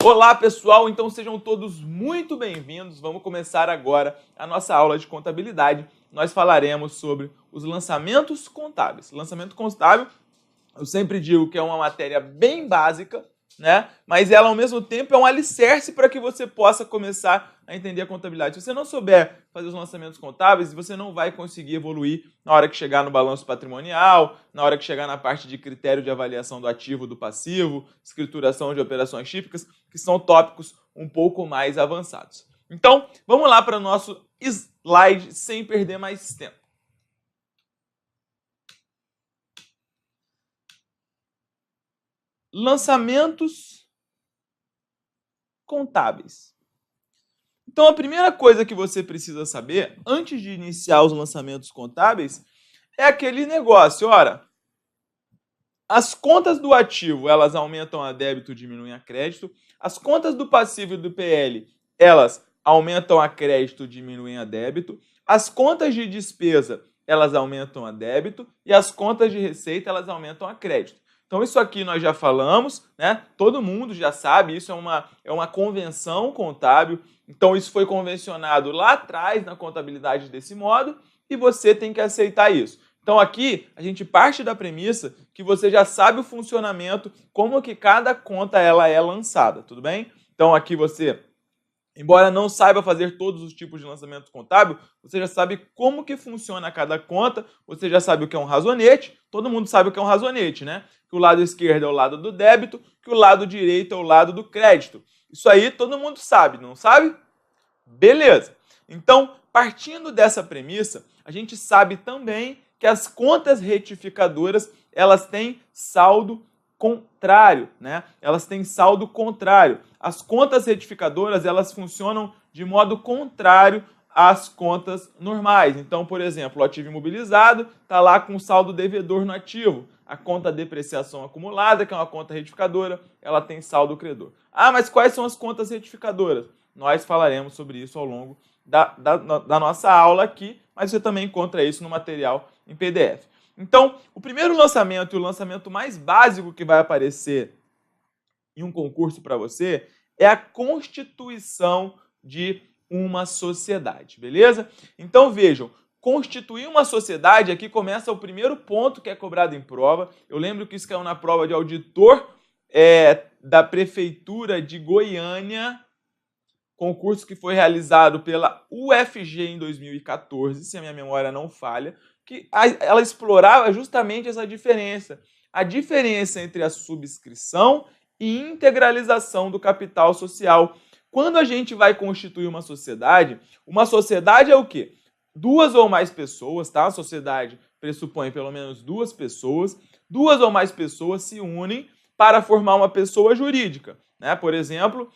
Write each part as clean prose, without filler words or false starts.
Olá pessoal, então sejam todos muito bem-vindos. Vamos começar agora a nossa aula de contabilidade. Nós falaremos sobre os lançamentos contábeis. Lançamento contábil, eu sempre digo que é uma matéria bem básica, né? Mas ela ao mesmo tempo é um alicerce para que você possa começar a entender a contabilidade. Se você não souber fazer os lançamentos contábeis, você não vai conseguir evoluir na hora que chegar no balanço patrimonial, na hora que chegar na parte de critério de avaliação do ativo, do passivo, escrituração de operações típicas, que são tópicos um pouco mais avançados. Então, vamos lá para o nosso slide sem perder mais tempo. Lançamentos contábeis. Então, a primeira coisa que você precisa saber, antes de iniciar os lançamentos contábeis, é aquele negócio, ora, as contas do ativo, elas aumentam a débito e diminuem a crédito, as contas do passivo e do PL, elas aumentam a crédito e diminuem a débito, as contas de despesa, elas aumentam a débito e as contas de receita, elas aumentam a crédito. Então, isso aqui nós já falamos, né? Todo mundo já sabe, isso é uma convenção contábil. Então, isso foi convencionado lá atrás na contabilidade desse modo e você tem que aceitar isso. Então, aqui a gente parte da premissa que você já sabe o funcionamento, como que cada conta ela é lançada, tudo bem? Então, aqui você, embora não saiba fazer todos os tipos de lançamento contábil, você já sabe como que funciona cada conta, você já sabe o que é um razonete, todo mundo sabe o que é um razonete, né? Que o lado esquerdo é o lado do débito, que o lado direito é o lado do crédito. Isso aí todo mundo sabe, não sabe? Beleza. Então, partindo dessa premissa, a gente sabe também que as contas retificadoras, elas têm saldo contrário, né? Elas têm saldo contrário. As contas retificadoras, elas funcionam de modo contrário às contas normais. Então, por exemplo, o ativo imobilizado está lá com saldo devedor no ativo. A conta depreciação acumulada, que é uma conta retificadora, ela tem saldo credor. Ah, mas quais são as contas retificadoras? Nós falaremos sobre isso ao longo da nossa aula aqui, mas você também encontra isso no material em PDF. Então, o primeiro lançamento e o lançamento mais básico que vai aparecer em um concurso para você é a constituição de uma sociedade, beleza? Então, vejam, constituir uma sociedade, aqui começa o primeiro ponto que é cobrado em prova. Eu lembro que isso caiu na prova de auditor da Prefeitura de Goiânia, concurso que foi realizado pela UFG em 2014, se a minha memória não falha, que ela explorava justamente essa diferença. A diferença entre a subscrição e integralização do capital social. Quando a gente vai constituir uma sociedade é o quê? Duas ou mais pessoas, tá? A sociedade pressupõe pelo menos duas ou mais pessoas se unem para formar uma pessoa jurídica, né? Por exemplo,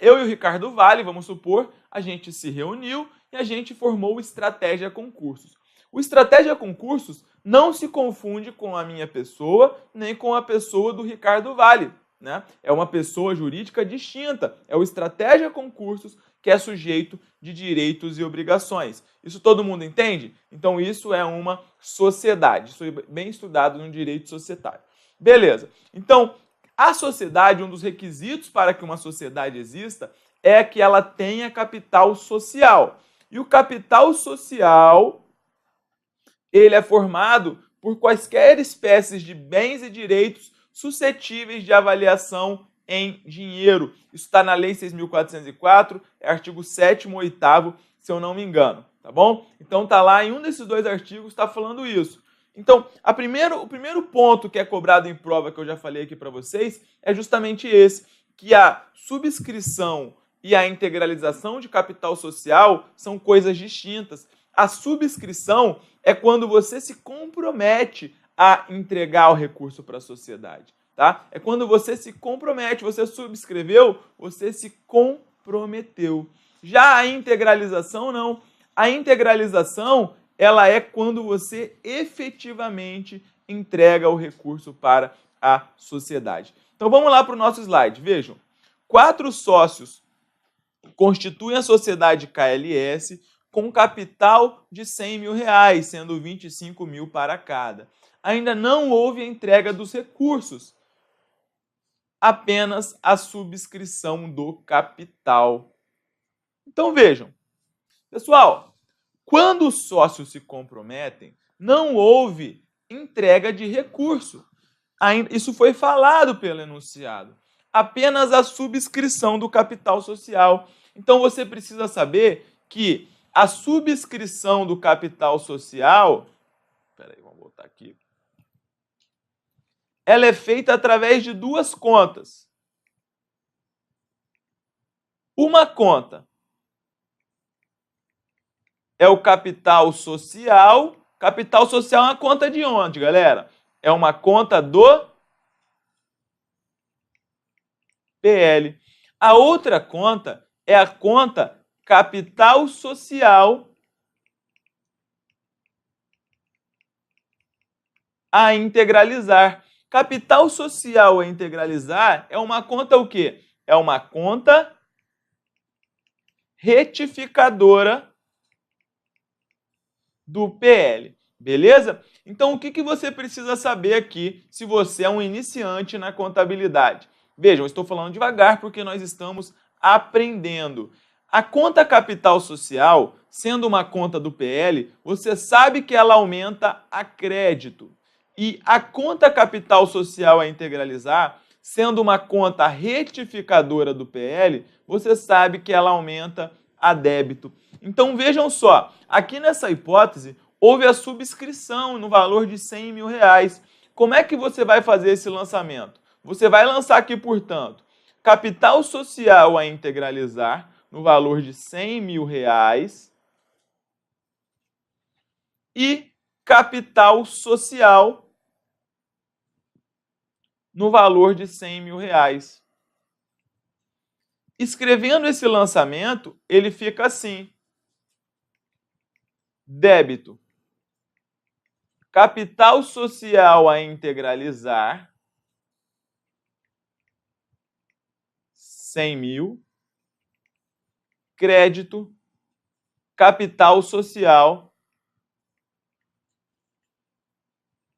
eu e o Ricardo Vale, vamos supor, a gente se reuniu e a gente formou o Estratégia Concursos. O Estratégia Concursos não se confunde com a minha pessoa, nem com a pessoa do Ricardo Vale, né? É uma pessoa jurídica distinta, é o Estratégia Concursos, que é sujeito de direitos e obrigações. Isso todo mundo entende? Então isso é uma sociedade, isso é bem estudado no direito societário. Beleza, então a sociedade, um dos requisitos para que uma sociedade exista é que ela tenha capital social. E o capital social, ele é formado por quaisquer espécies de bens e direitos suscetíveis de avaliação em dinheiro. Isso está na Lei 6.404, é artigo 7º e 8º, se eu não me engano, tá bom? Então está lá em um desses dois artigos, está falando isso. Então, o primeiro ponto que é cobrado em prova, que eu já falei aqui para vocês, é justamente esse, que a subscrição e a integralização de capital social são coisas distintas. A subscrição é quando você se compromete a entregar o recurso para a sociedade, tá? É quando você se compromete, você subscreveu, você se comprometeu. Já a integralização, não. A integralização, ela é quando você efetivamente entrega o recurso para a sociedade. Então vamos lá para o nosso slide. Vejam, 4 sócios constituem a sociedade KLS com capital de R$100 mil, sendo 25 mil para cada. Ainda não houve a entrega dos recursos. apenas a subscrição do capital. Então vejam, pessoal, quando os sócios se comprometem, não houve entrega de recurso. Isso foi falado pelo enunciado. Apenas a subscrição do capital social. Então você precisa saber que a subscrição do capital social, peraí, vamos voltar aqui, ela é feita através de duas contas. Uma conta é o capital social. Capital social é uma conta de onde, galera? É uma conta do PL. A outra conta é a conta capital social a integralizar. Capital social a integralizar é uma conta o quê? É uma conta retificadora do PL, beleza? Então, o que você precisa saber aqui se você é um iniciante na contabilidade? Vejam, eu estou falando devagar porque nós estamos aprendendo. A conta capital social, sendo uma conta do PL, você sabe que ela aumenta a crédito. E a conta capital social a integralizar, sendo uma conta retificadora do PL, você sabe que ela aumenta a débito. Então vejam só, aqui nessa hipótese, houve a subscrição no valor de R$100 mil. Como é que você vai fazer esse lançamento? Você vai lançar aqui, portanto, capital social a integralizar no valor de R$100 mil e capital social no valor de R$100 mil. Escrevendo esse lançamento, ele fica assim. Débito. Capital social a integralizar, 100 mil. Crédito, capital social,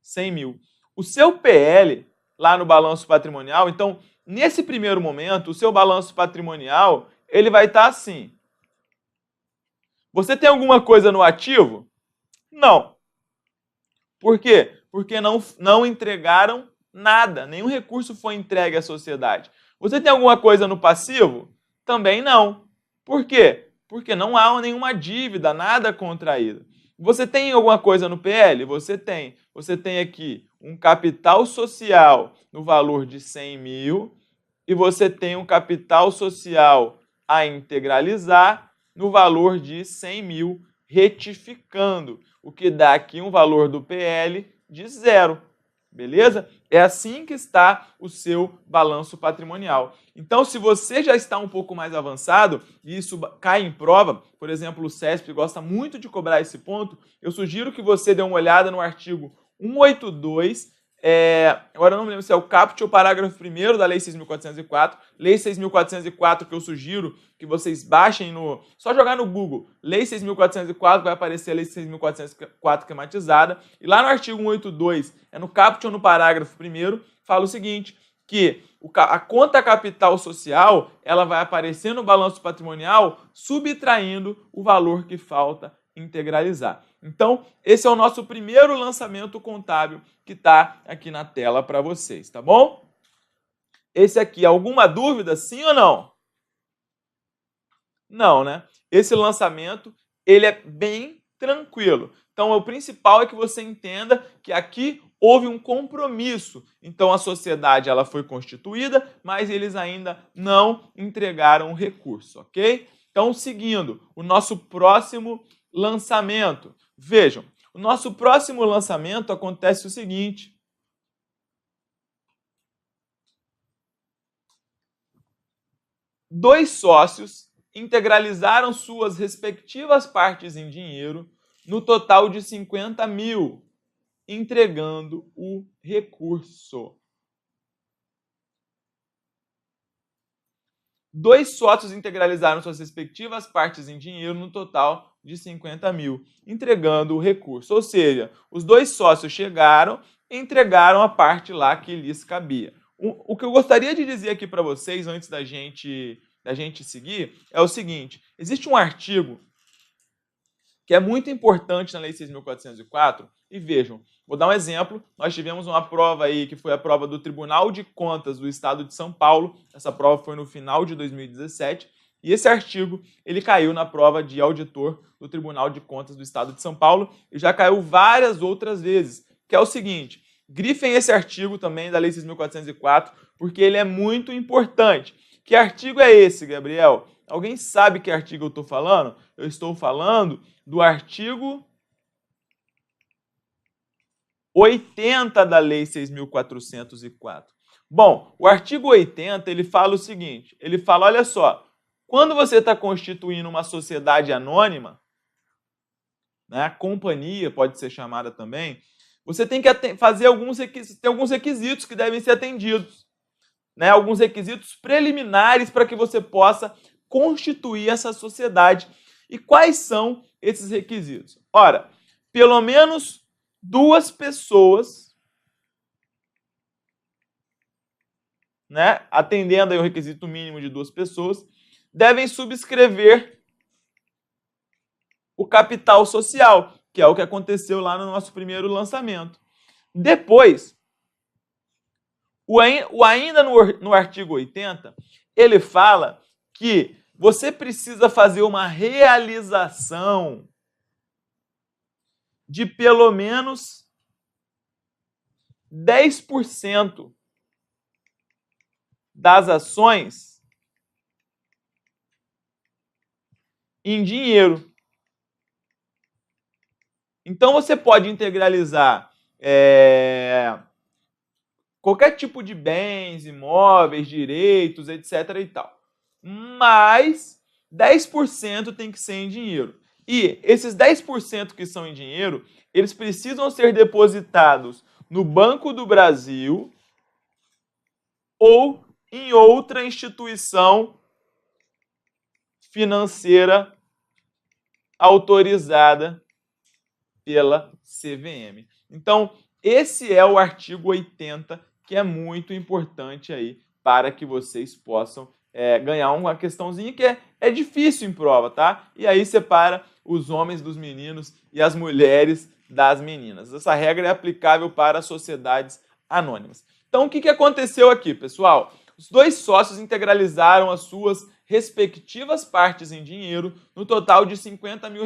100 mil. O seu PL, lá no balanço patrimonial, então, nesse primeiro momento, o seu balanço patrimonial, ele vai estar assim. Você tem alguma coisa no ativo? Não. Por quê? Porque não entregaram nada, nenhum recurso foi entregue à sociedade. Você tem alguma coisa no passivo? Também não. Por quê? Porque não há nenhuma dívida, nada contraído. Você tem alguma coisa no PL? Você tem. Você tem aqui um capital social no valor de 100 mil e você tem um capital social a integralizar no valor de 100 mil, retificando, o que dá aqui um valor do PL de 0. Beleza? É assim que está o seu balanço patrimonial. Então, se você já está um pouco mais avançado e isso cai em prova, por exemplo, o CESP gosta muito de cobrar esse ponto, eu sugiro que você dê uma olhada no artigo 182, agora eu não me lembro se é o caput ou o parágrafo 1º da Lei 6.404. Lei 6.404 que eu sugiro que vocês baixem só jogar no Google, Lei 6.404, vai aparecer a Lei 6.404 esquematizada. E lá no artigo 182, no caput ou no parágrafo 1º, fala o seguinte, que a conta capital social, ela vai aparecer no balanço patrimonial subtraindo o valor que falta integralizar. Então, esse é o nosso primeiro lançamento contábil que está aqui na tela para vocês, tá bom? Esse aqui, alguma dúvida, sim ou não? Não, né? Esse lançamento, ele é bem tranquilo. Então, o principal é que você entenda que aqui houve um compromisso. Então, a sociedade ela foi constituída, mas eles ainda não entregaram o recurso, ok? Então, seguindo, o nosso próximo lançamento. Vejam, o nosso próximo lançamento acontece o seguinte. Dois sócios integralizaram suas respectivas partes em dinheiro no total de 50 mil, entregando o recurso. Dois sócios integralizaram suas respectivas partes em dinheiro no total de 50 mil, entregando o recurso. Ou seja, os dois sócios chegaram e entregaram a parte lá que lhes cabia. O que eu gostaria de dizer aqui para vocês, antes da gente seguir, é o seguinte: existe um artigo que é muito importante na Lei 6.404, e vejam, vou dar um exemplo, nós tivemos uma prova aí, que foi a prova do Tribunal de Contas do Estado de São Paulo, essa prova foi no final de 2017, e esse artigo, ele caiu na prova de auditor do Tribunal de Contas do Estado de São Paulo, e já caiu várias outras vezes, que é o seguinte: grifem esse artigo também da Lei 6.404, porque ele é muito importante. Que artigo é esse, Gabriel? Alguém sabe que artigo eu estou falando? Eu estou falando do artigo 80 da Lei 6.404. Bom, o artigo 80, ele fala o seguinte, ele fala, olha só, quando você está constituindo uma sociedade anônima, né, companhia pode ser chamada também, você tem que fazer alguns requisitos que devem ser atendidos, né, alguns requisitos preliminares para que você possa constituir essa sociedade. E quais são esses requisitos? Ora, pelo menos 2 pessoas, né, atendendo aí o requisito mínimo de 2 pessoas, devem subscrever o capital social, que é o que aconteceu lá no nosso primeiro lançamento. Depois, ainda no artigo 80, ele fala que você precisa fazer uma realização de pelo menos 10% das ações em dinheiro. Então você pode integralizar qualquer tipo de bens, imóveis, direitos, etc. e tal. Mas 10% tem que ser em dinheiro. E esses 10% que são em dinheiro, eles precisam ser depositados no Banco do Brasil ou em outra instituição financeira autorizada pela CVM. Então, esse é o artigo 80, que é muito importante aí para que vocês possam ganhar uma questãozinha que é difícil em prova, tá? E aí separa os homens dos meninos e as mulheres das meninas. Essa regra é aplicável para sociedades anônimas. Então, o que aconteceu aqui, pessoal? Os 2 sócios integralizaram as suas respectivas partes em dinheiro no total de R$50 mil,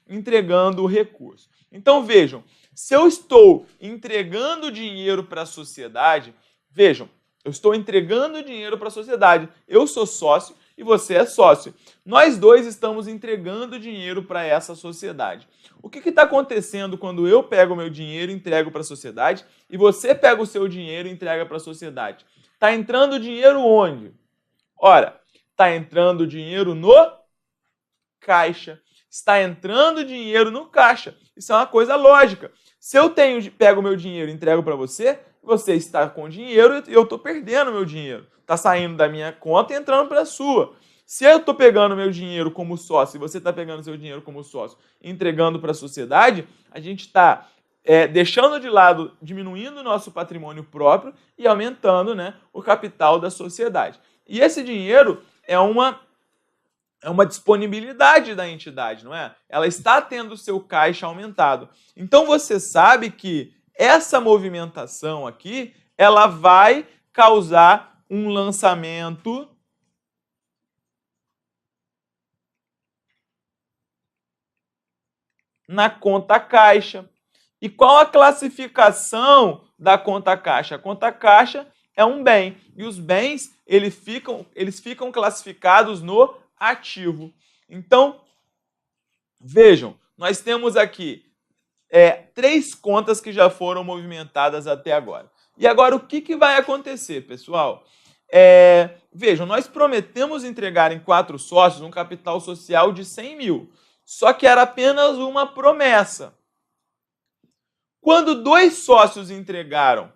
entregando o recurso. Então, vejam, se eu estou entregando dinheiro para a sociedade, vejam, eu estou entregando dinheiro para a sociedade, eu sou sócio e você é sócio. Nós dois estamos entregando dinheiro para essa sociedade. O que está acontecendo quando eu pego o meu dinheiro e entrego para a sociedade e você pega o seu dinheiro e entrega para a sociedade? Está entrando dinheiro onde? Ora, está entrando dinheiro no caixa. Está entrando dinheiro no caixa. Isso é uma coisa lógica. Se eu pego o meu dinheiro e entrego para você, você está com dinheiro e eu estou perdendo meu dinheiro. Está saindo da minha conta e entrando para a sua. Se eu estou pegando meu dinheiro como sócio e você está pegando seu dinheiro como sócio e entregando para a sociedade, a gente está deixando de lado, diminuindo o nosso patrimônio próprio e aumentando, né, o capital da sociedade. E esse dinheiro é uma disponibilidade da entidade, não é? Ela está tendo o seu caixa aumentado. Então você sabe que essa movimentação aqui, ela vai causar um lançamento na conta caixa. E qual a classificação da conta caixa? A conta caixa é um bem. E os bens, eles ficam classificados no ativo. Então, vejam, nós temos aqui 3 contas que já foram movimentadas até agora. E agora, o que vai acontecer, pessoal? Vejam, nós prometemos entregar em 4 sócios um capital social de 100 mil. Só que era apenas uma promessa. Quando 2 sócios entregaram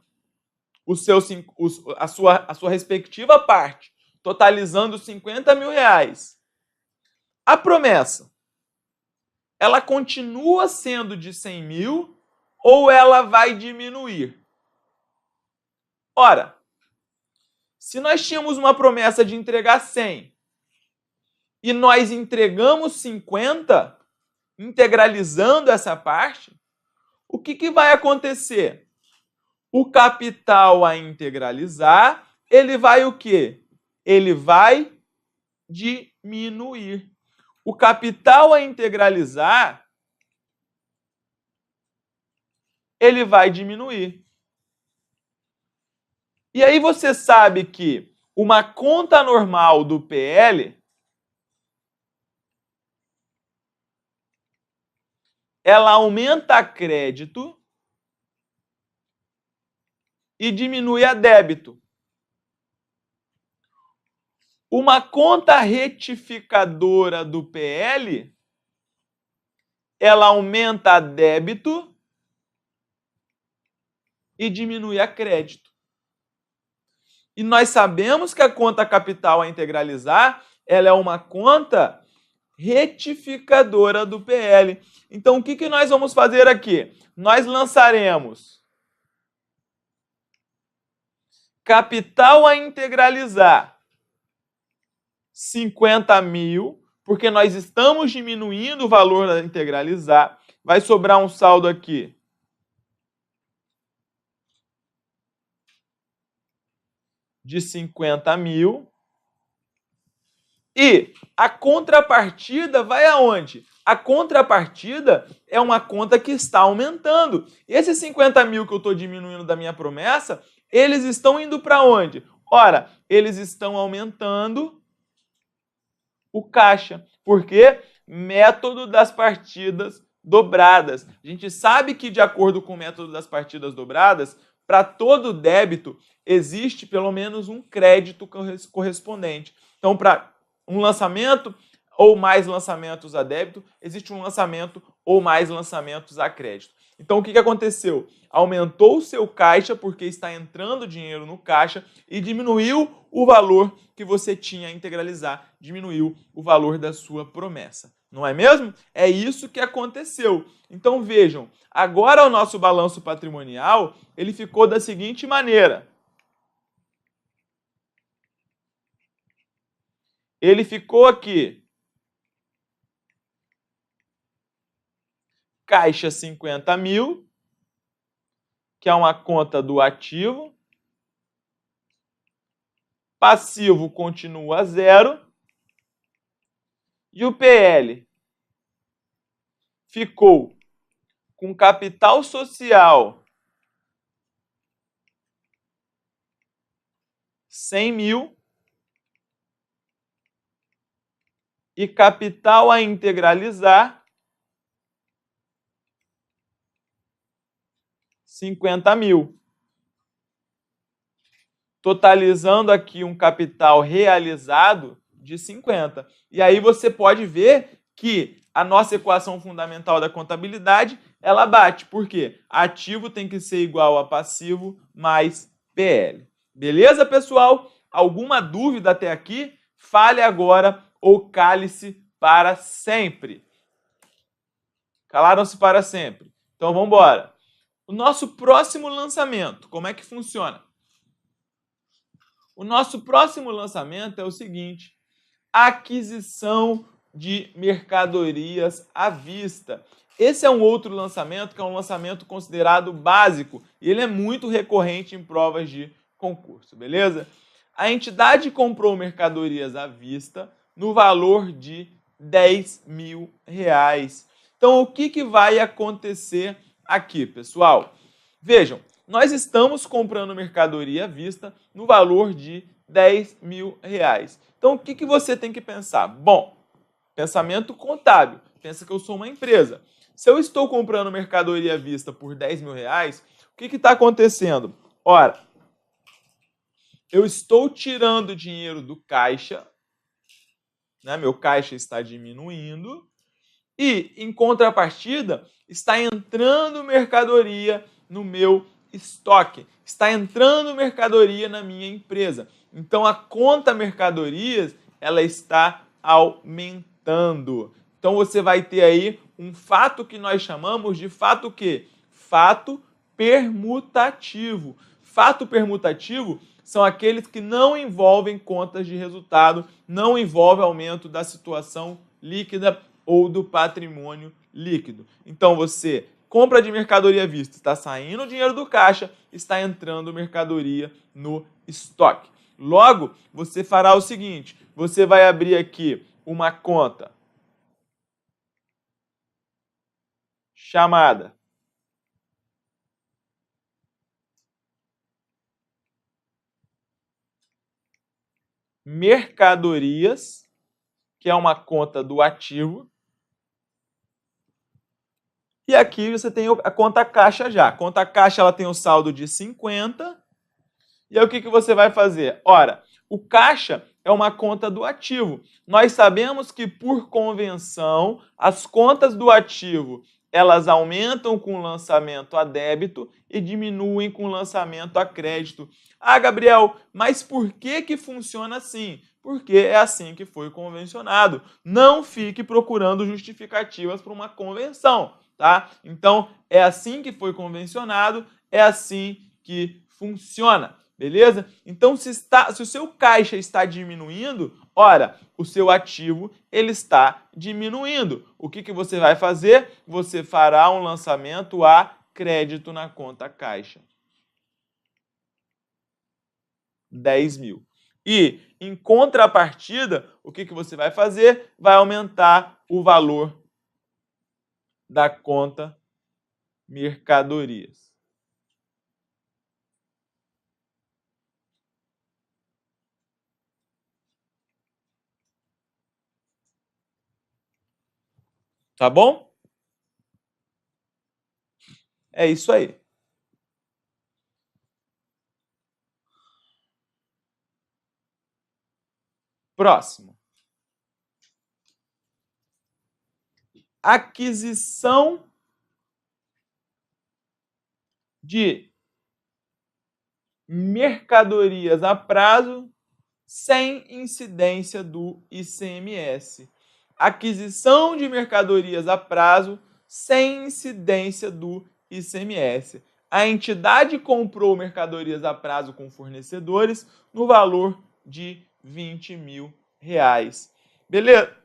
a sua respectiva parte, totalizando 50 mil reais, a promessa, ela continua sendo de 100 mil ou ela vai diminuir? Ora, Se nós tínhamos uma promessa de entregar 100 e nós entregamos 50, integralizando essa parte, o que vai acontecer? O capital a integralizar, ele vai o quê? Ele vai diminuir. O capital a integralizar, ele vai diminuir. E aí você sabe que uma conta normal do PL, ela aumenta a crédito e diminui a débito. Uma conta retificadora do PL, ela aumenta a débito e diminui a crédito. E nós sabemos que a conta capital a integralizar, ela é uma conta retificadora do PL. Então, o que nós vamos fazer aqui? Nós lançaremos capital a integralizar 50 mil, porque nós estamos diminuindo o valor a integralizar. Vai sobrar um saldo aqui de 50 mil. E a contrapartida vai aonde? A contrapartida é uma conta que está aumentando. Esses 50 mil que eu estou diminuindo da minha promessa, eles estão indo para onde? Ora, eles estão aumentando o caixa. Por quê? Método das partidas dobradas. A gente sabe que, de acordo com o método das partidas dobradas, para todo débito existe pelo menos um crédito correspondente. Então, para um lançamento ou mais lançamentos a débito, existe um lançamento ou mais lançamentos a crédito. Então, o que aconteceu? Aumentou o seu caixa porque está entrando dinheiro no caixa e diminuiu o valor que você tinha a integralizar, diminuiu o valor da sua promessa. Não é mesmo? É isso que aconteceu. Então, vejam, agora o nosso balanço patrimonial, ele ficou da seguinte maneira. Ele ficou aqui. Caixa 50 mil, que é uma conta do ativo. Passivo continua zero. E o PL ficou com capital social 100 mil e capital a integralizar 50 mil. Totalizando aqui um capital realizado de 50. E aí você pode ver que a nossa equação fundamental da contabilidade, ela bate. Por quê? Ativo tem que ser igual a passivo mais PL. Beleza, pessoal? Alguma dúvida até aqui? Fale agora ou cale-se para sempre. Calaram-se para sempre. Então, vamos embora. O nosso próximo lançamento, como é que funciona? O nosso próximo lançamento é o seguinte: aquisição de mercadorias à vista. Esse é um outro lançamento que é um lançamento considerado básico e ele é muito recorrente em provas de concurso, beleza? A entidade comprou mercadorias à vista no valor de R$10.000. Então, o que vai acontecer aqui, pessoal? Vejam, nós estamos comprando mercadoria à vista no valor de R$10.000. Então, o que você tem que pensar? Bom, pensamento contábil. Pensa que eu sou uma empresa. Se eu estou comprando mercadoria à vista por R$10.000, o que está acontecendo? Ora, eu estou tirando dinheiro do caixa, né? Meu caixa está diminuindo e, em contrapartida, está entrando mercadoria no meu estoque, está entrando mercadoria na minha empresa. Então, a conta mercadorias, ela está aumentando. Então, você vai ter aí um fato que nós chamamos de fato o quê? Fato permutativo. Fato permutativo são aqueles que não envolvem contas de resultado, não envolvem aumento da situação líquida ou do patrimônio líquido. Então você compra de mercadoria à vista, está saindo o dinheiro do caixa, está entrando mercadoria no estoque. Logo, você fará o seguinte, você vai abrir aqui uma conta chamada mercadorias, que é uma conta do ativo. E aqui você tem a conta caixa já. A conta caixa ela tem o saldo de 50. E aí o que você vai fazer? Ora, o caixa é uma conta do ativo. Nós sabemos que, por convenção, as contas do ativo elas aumentam com o lançamento a débito e diminuem com o lançamento a crédito. Ah, Gabriel, mas por que funciona assim? Porque é assim que foi convencionado. Não fique procurando justificativas para uma convenção, tá? Então, é assim que foi convencionado, é assim que funciona. Beleza? Então, se o seu caixa está diminuindo, ora, o seu ativo ele está diminuindo. O que você vai fazer? Você fará um lançamento a crédito na conta caixa. 10 mil. E, em contrapartida, o que você vai fazer? Vai aumentar o valor da conta mercadorias. Tá bom? É isso aí. Próximo. Aquisição de mercadorias a prazo sem incidência do ICMS. Aquisição de mercadorias a prazo sem incidência do ICMS. A entidade comprou mercadorias a prazo com fornecedores no valor de R$20 mil.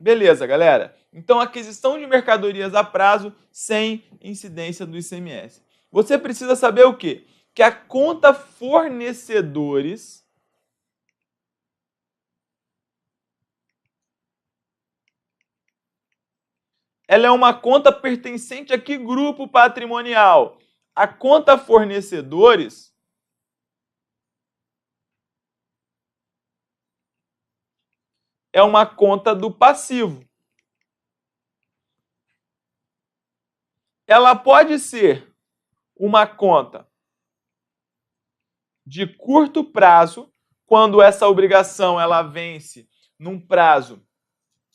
Beleza, galera? Então, aquisição de mercadorias a prazo sem incidência do ICMS. Você precisa saber o quê? Que a conta fornecedores ela é uma conta pertencente a que grupo patrimonial? A conta fornecedores é uma conta do passivo. Ela pode ser uma conta de curto prazo, quando essa obrigação ela vence num prazo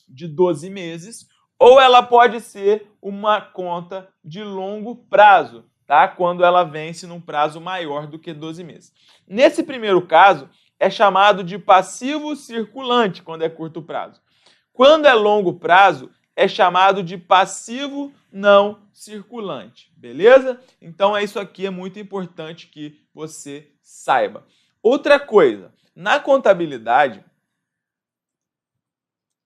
de 12 meses, ou ela pode ser uma conta de longo prazo, tá? Quando ela vence num prazo maior do que 12 meses. Nesse primeiro caso, é chamado de passivo circulante, quando é curto prazo. Quando é longo prazo, é chamado de passivo não circulante, beleza? Então, isso aqui é muito importante que você saiba. Outra coisa, na contabilidade,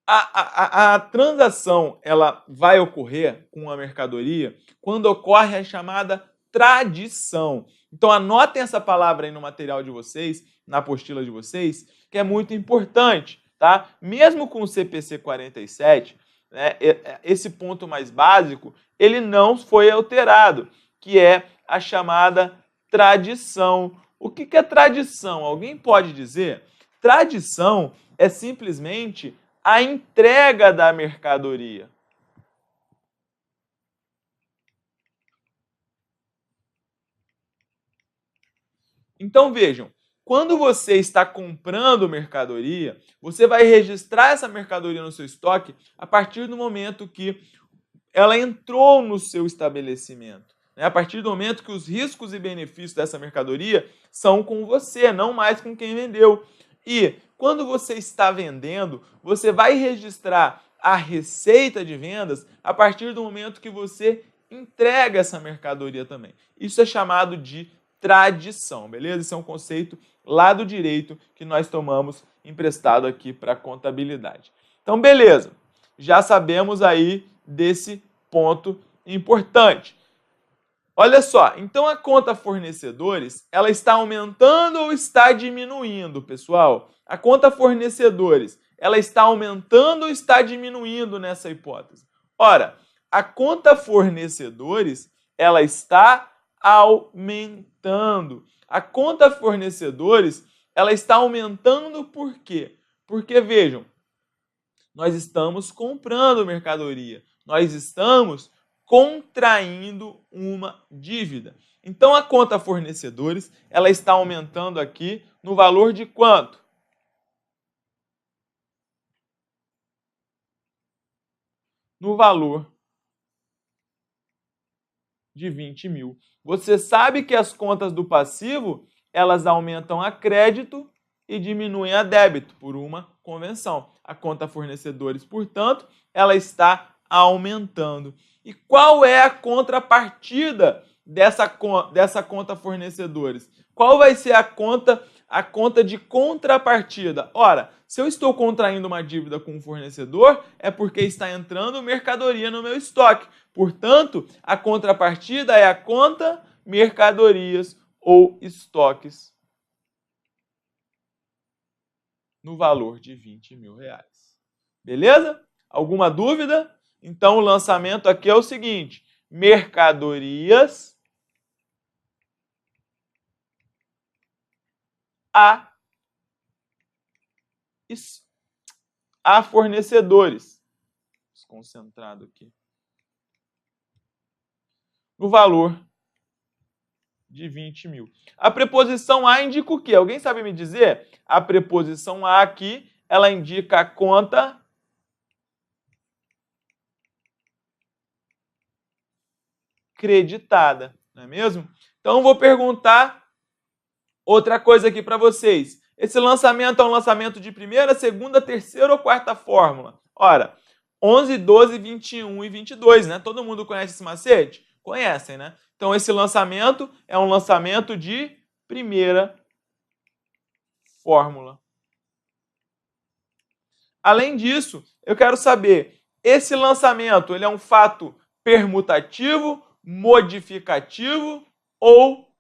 a transação ela vai ocorrer com a mercadoria quando ocorre a chamada tradição. Então, anotem essa palavra aí no material de vocês, na apostila de vocês, que é muito importante, tá? Mesmo com o CPC 47, né, esse ponto mais básico, ele não foi alterado, que é a chamada tradição. O que é tradição? Alguém pode dizer? Tradição é simplesmente a entrega da mercadoria. Então vejam, quando você está comprando mercadoria, você vai registrar essa mercadoria no seu estoque a partir do momento que ela entrou no seu estabelecimento. A partir do momento que os riscos e benefícios dessa mercadoria são com você, não mais com quem vendeu. E quando você está vendendo, você vai registrar a receita de vendas a partir do momento que você entrega essa mercadoria também. Isso é chamado de tradição, beleza? Isso é um conceito lado direito que nós tomamos emprestado aqui para a contabilidade. Então, beleza. Já sabemos aí desse ponto importante. Olha só, então a conta fornecedores, ela está aumentando ou está diminuindo, pessoal? A conta fornecedores, ela está aumentando ou está diminuindo nessa hipótese? Ora, a conta fornecedores, ela está aumentando. A conta fornecedores, ela está aumentando por quê? Porque, vejam, nós estamos comprando mercadoria, nós estamos contraindo uma dívida. Então, a conta fornecedores, ela está aumentando aqui no valor de quanto? No valor de 20 mil. Você sabe que as contas do passivo, elas aumentam a crédito e diminuem a débito por uma convenção. A conta fornecedores, portanto, ela está aumentando. E qual é a contrapartida dessa conta fornecedores? Qual vai ser a conta de contrapartida? Ora, se eu estou contraindo uma dívida com um fornecedor, é porque está entrando mercadoria no meu estoque. Portanto, a contrapartida é a conta mercadorias ou estoques no valor de 20 mil reais. Beleza? Alguma dúvida? Então, o lançamento aqui é o seguinte: mercadorias a fornecedores. Desconcentrado aqui. No valor de 20 mil. A preposição a indica o quê? Alguém sabe me dizer? A preposição a aqui, ela indica a conta creditada, não é mesmo? Então, eu vou perguntar outra coisa aqui para vocês. Esse lançamento é um lançamento de primeira, segunda, terceira ou quarta fórmula? Ora, 11, 12, 21 e 22, né? Todo mundo conhece esse macete? Conhecem, né? Então, esse lançamento é um lançamento de primeira fórmula. Além disso, eu quero saber, esse lançamento ele é um fato permutativo, modificativo ou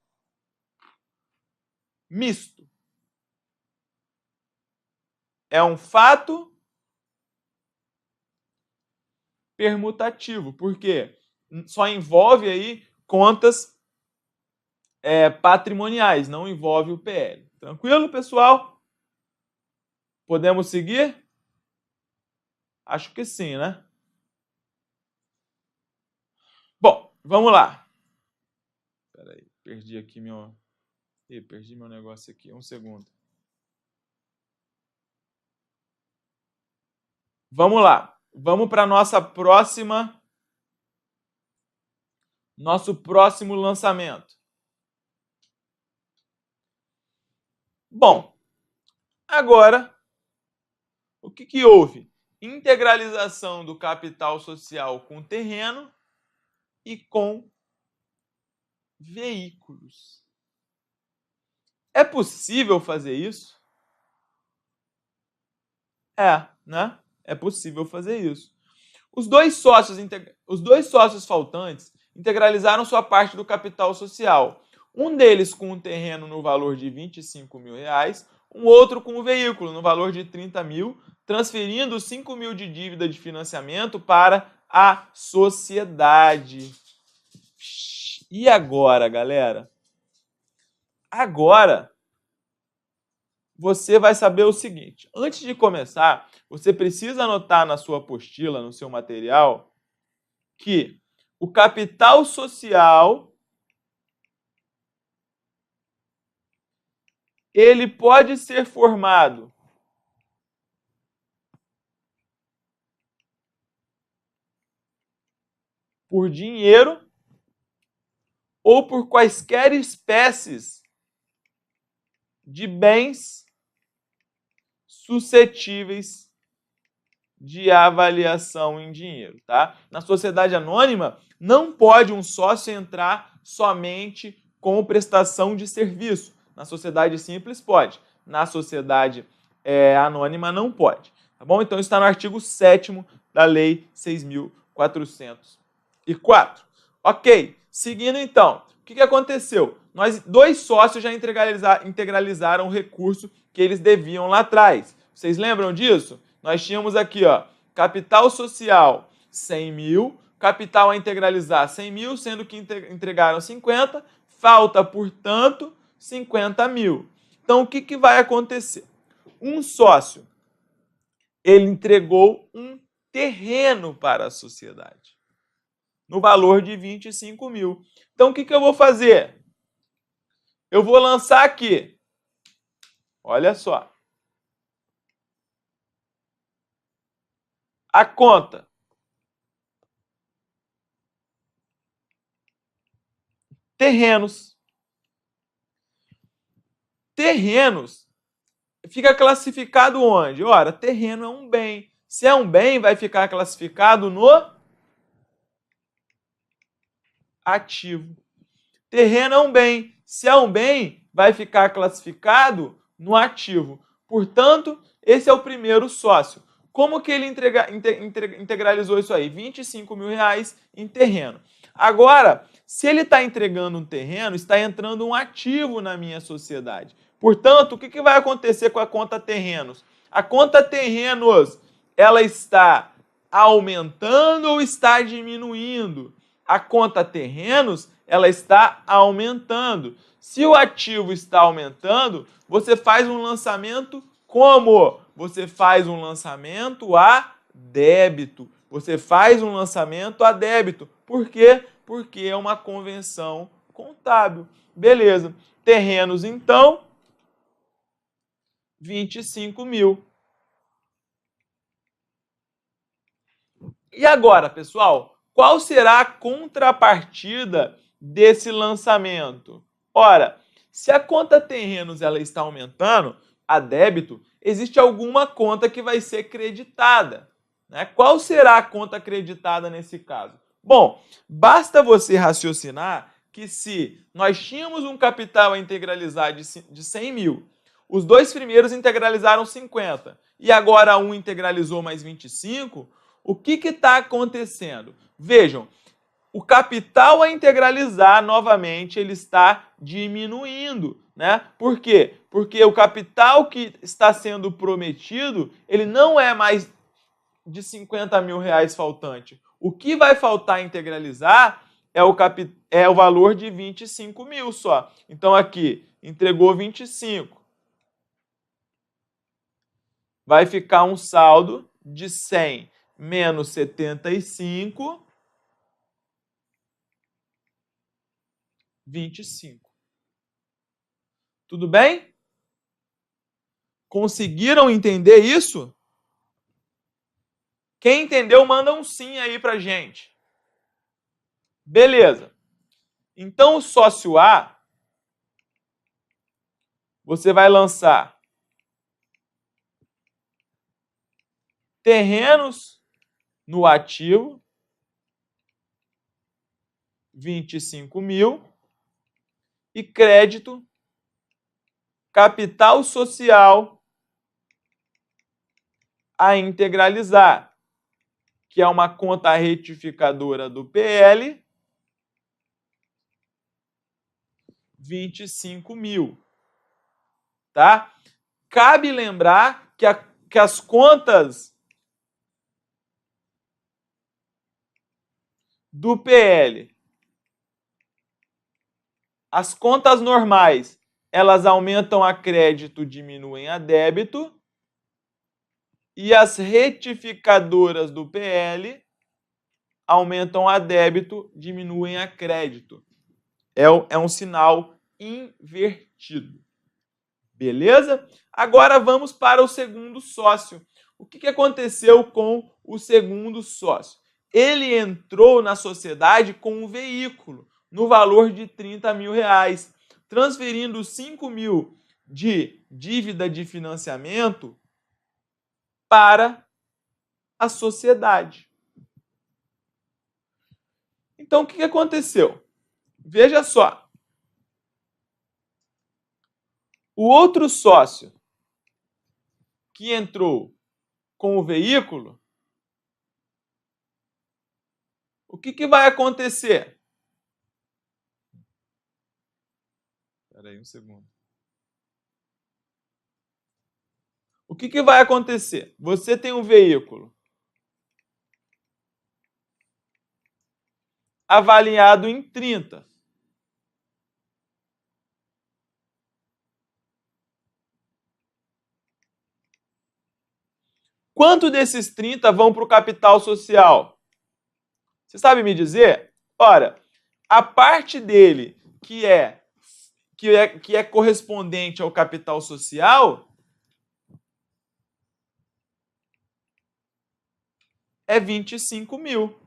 misto? É um fato permutativo, porque só envolve aí contas patrimoniais, não envolve o PL. Tranquilo, pessoal? Podemos seguir? Acho que sim, né? Bom, vamos lá. Espera aí, perdi aqui meu... perdi meu negócio aqui, um segundo. Vamos lá. Vamos para nosso próximo lançamento. Bom, agora, o que houve? Integralização do capital social com terreno e com veículos. É possível fazer isso? Né? É possível fazer isso. Os dois sócios faltantes integralizaram sua parte do capital social. Um deles com um terreno no valor de 25 mil reais, um outro com um veículo no valor de 30 mil, transferindo 5 mil de dívida de financiamento para a sociedade. E agora, galera? Agora, você vai saber o seguinte. Antes de começar, você precisa anotar na sua apostila, no seu material, que o capital social ele pode ser formado por dinheiro ou por quaisquer espécies de bens suscetíveis de avaliação em dinheiro, tá? Na sociedade anônima, não pode um sócio entrar somente com prestação de serviço. Na sociedade simples pode. Na sociedade anônima não pode. Tá bom? Então, isso está no artigo 7º da Lei 6.404. Ok. Seguindo, então. O que aconteceu? Dois sócios já integralizaram o recurso que eles deviam lá atrás. Vocês lembram disso? Nós tínhamos aqui, ó, capital social 100 mil, capital a integralizar 100 mil, sendo que entregaram 50, falta, portanto, 50 mil. Então, o que vai acontecer? Um sócio, ele entregou um terreno para a sociedade, no valor de 25 mil. Então, o que eu vou fazer? Eu vou lançar aqui. Olha só. A conta. Terrenos. Terrenos fica classificado onde? Ora, terreno é um bem. Se é um bem, vai ficar classificado no ativo. Terreno é um bem. Se é um bem, vai ficar classificado no ativo. Portanto, esse é o primeiro sócio. Como que ele integralizou isso aí? 25 mil reais em terreno. Agora, se ele está entregando um terreno, está entrando um ativo na minha sociedade. Portanto, o que vai acontecer com a conta terrenos? A conta terrenos, ela está aumentando ou está diminuindo? A conta terrenos, ela está aumentando. Se o ativo está aumentando, você faz um lançamento como? Você faz um lançamento a débito. Você faz um lançamento a débito. Por quê? Porque é uma convenção contábil. Beleza. Terrenos, então, 25 mil. E agora, pessoal, qual será a contrapartida desse lançamento? Ora, se a conta terrenos ela está aumentando, a débito, existe alguma conta que vai ser creditada, né? Qual será a conta creditada nesse caso? Bom, basta você raciocinar que se nós tínhamos um capital a integralizar de 100 mil, os dois primeiros integralizaram 50 e agora um integralizou mais 25, o que está acontecendo? Vejam, o capital a integralizar, novamente, ele está diminuindo, né? Por quê? Porque o capital que está sendo prometido, ele não é mais de 50 mil reais faltante. O que vai faltar integralizar é o valor de 25 mil só. Então, aqui, entregou 25. Vai ficar um saldo de 100 menos 75, 25. Tudo bem? Conseguiram entender isso? Quem entendeu, manda um sim aí pra gente. Beleza. Então, o sócio A, você vai lançar terrenos no ativo, 25 mil, e crédito, capital social a integralizar, que é uma conta retificadora do PL, 25 mil. Tá? Cabe lembrar que as contas do PL, as contas normais, elas aumentam a crédito, diminuem a débito, e as retificadoras do PL aumentam a débito, diminuem a crédito. É um sinal invertido. Beleza? Agora vamos para o segundo sócio. O que aconteceu com o segundo sócio? Ele entrou na sociedade com um veículo no valor de 30 mil reais, transferindo 5 mil de dívida de financiamento para a sociedade. Então, o que aconteceu? Veja só. O outro sócio que entrou com o veículo, o que vai acontecer? Espera aí um segundo. O que vai acontecer? Você tem um veículo avaliado em 30. Quanto desses 30 vão para o capital social? Você sabe me dizer? Ora, a parte dele que é correspondente ao capital social é 25 mil.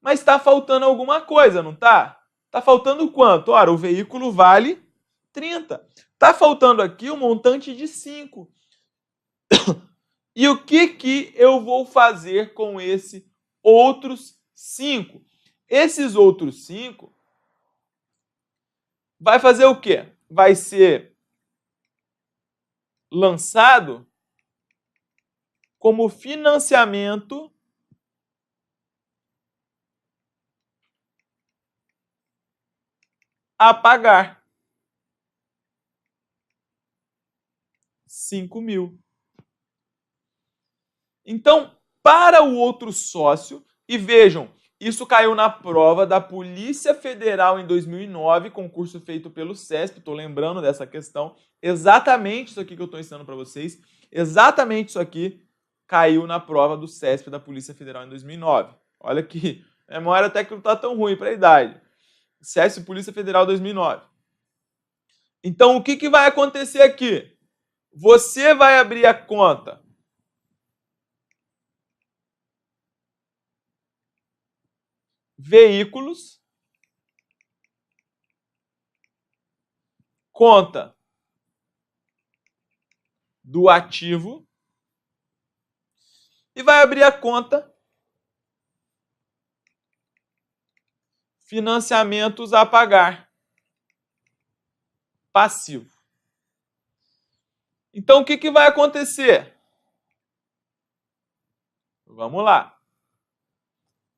Mas está faltando alguma coisa, não está? Está faltando quanto? Ora, o veículo vale 30. Está faltando aqui um montante de 5. E o que eu vou fazer com esses outros 5? Esses outros 5 vai fazer o quê? Vai ser lançado como financiamento a pagar. 5 mil. Então, para o outro sócio, e vejam, isso caiu na prova da Polícia Federal em 2009, concurso feito pelo CESP, estou lembrando dessa questão, exatamente isso aqui que eu estou ensinando para vocês, exatamente isso aqui caiu na prova do CESP da Polícia Federal em 2009. Olha que a memória até que não está tão ruim para a idade. CESP Polícia Federal 2009. Então, o que vai acontecer aqui? Você vai abrir a conta veículos, conta do ativo e vai abrir a conta financiamentos a pagar, passivo. Então, o que vai acontecer? Vamos lá.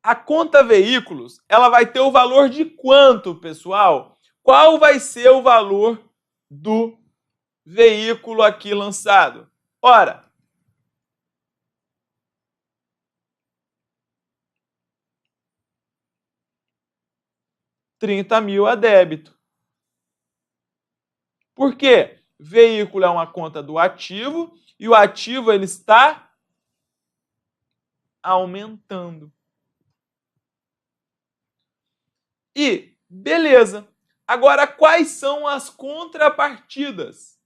A conta veículos, ela vai ter o valor de quanto, pessoal? Qual vai ser o valor do veículo aqui lançado? Ora, R$30 mil a débito. Por quê? Veículo é uma conta do ativo e o ativo ele está aumentando. E, beleza. Agora, quais são as contrapartidas?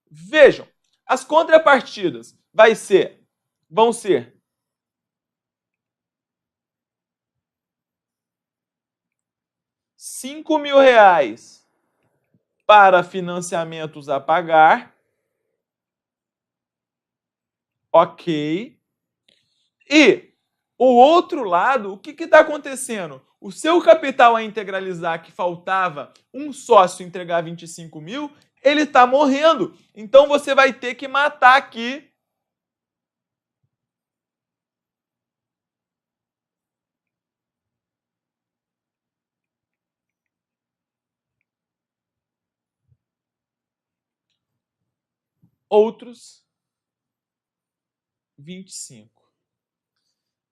Vejam, as contrapartidas vão ser R$5.000 para financiamentos a pagar. Ok. E o outro lado, o que está acontecendo? O seu capital a integralizar, que faltava um sócio entregar 25 mil, ele está morrendo. Então você vai ter que matar aqui outros 25.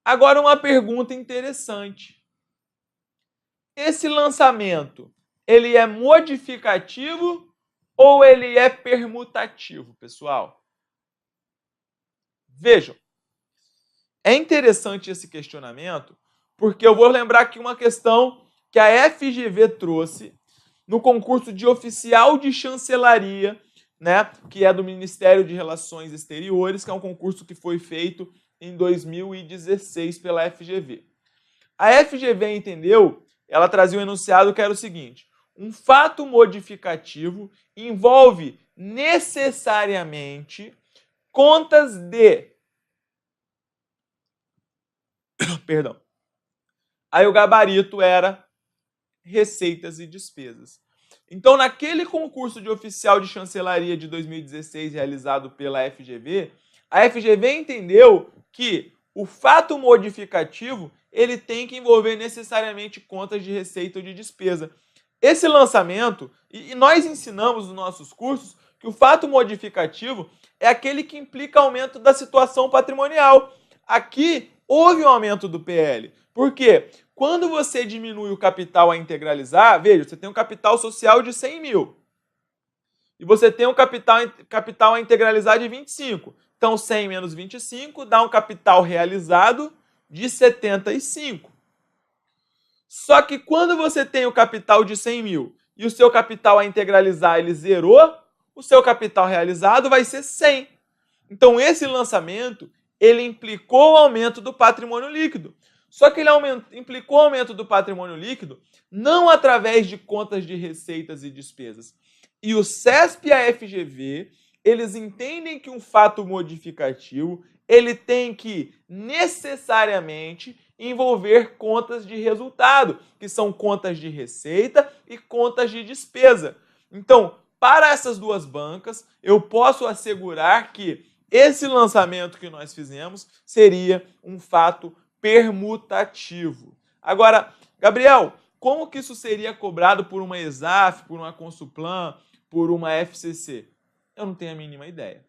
Agora uma pergunta interessante. Esse lançamento, ele é modificativo ou ele é permutativo, pessoal? Vejam, é interessante esse questionamento, porque eu vou lembrar aqui uma questão que a FGV trouxe no concurso de oficial de chancelaria, né, que é do Ministério de Relações Exteriores, que é um concurso que foi feito em 2016 pela FGV. A FGV entendeu, ela trazia um enunciado que era o seguinte: um fato modificativo envolve necessariamente contas de... Perdão. Aí o gabarito era receitas e despesas. Então, naquele concurso de oficial de chancelaria de 2016 realizado pela FGV, a FGV entendeu que o fato modificativo ele tem que envolver necessariamente contas de receita ou de despesa. Esse lançamento, e nós ensinamos nos nossos cursos, que o fato modificativo é aquele que implica aumento da situação patrimonial. Aqui, houve um aumento do PL. Por quê? Quando você diminui o capital a integralizar, veja, você tem um capital social de 100 mil. E você tem um capital a integralizar de 25. Então, 100 menos 25 dá um capital realizado de 75. Só que quando você tem o capital de 100 mil e o seu capital a integralizar ele zerou, o seu capital realizado vai ser 100. Então, esse lançamento ele implicou o aumento do patrimônio líquido. Só que ele implicou o aumento do patrimônio líquido não através de contas de receitas e despesas. E o CESP e a FGV, eles entendem que um fato modificativo ele tem que necessariamente envolver contas de resultado, que são contas de receita e contas de despesa. Então, para essas duas bancas, eu posso assegurar que esse lançamento que nós fizemos seria um fato permutativo. Agora, Gabriel, como que isso seria cobrado por uma ESAF, por uma Consulplan, por uma FCC? Eu não tenho a mínima ideia.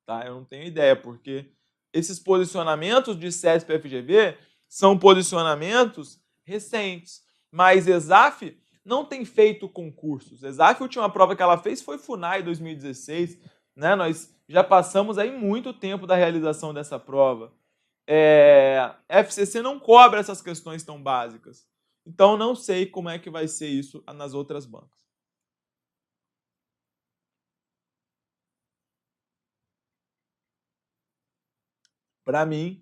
Tá? Eu não tenho ideia, porque esses posicionamentos de CESP e FGV são posicionamentos recentes, mas ESAF não tem feito concursos. ESAF, a última prova que ela fez foi FUNAI 2016, né? Nós já passamos aí muito tempo da realização dessa prova. FCC não cobra essas questões tão básicas. Então, não sei como é que vai ser isso nas outras bancas. Para mim,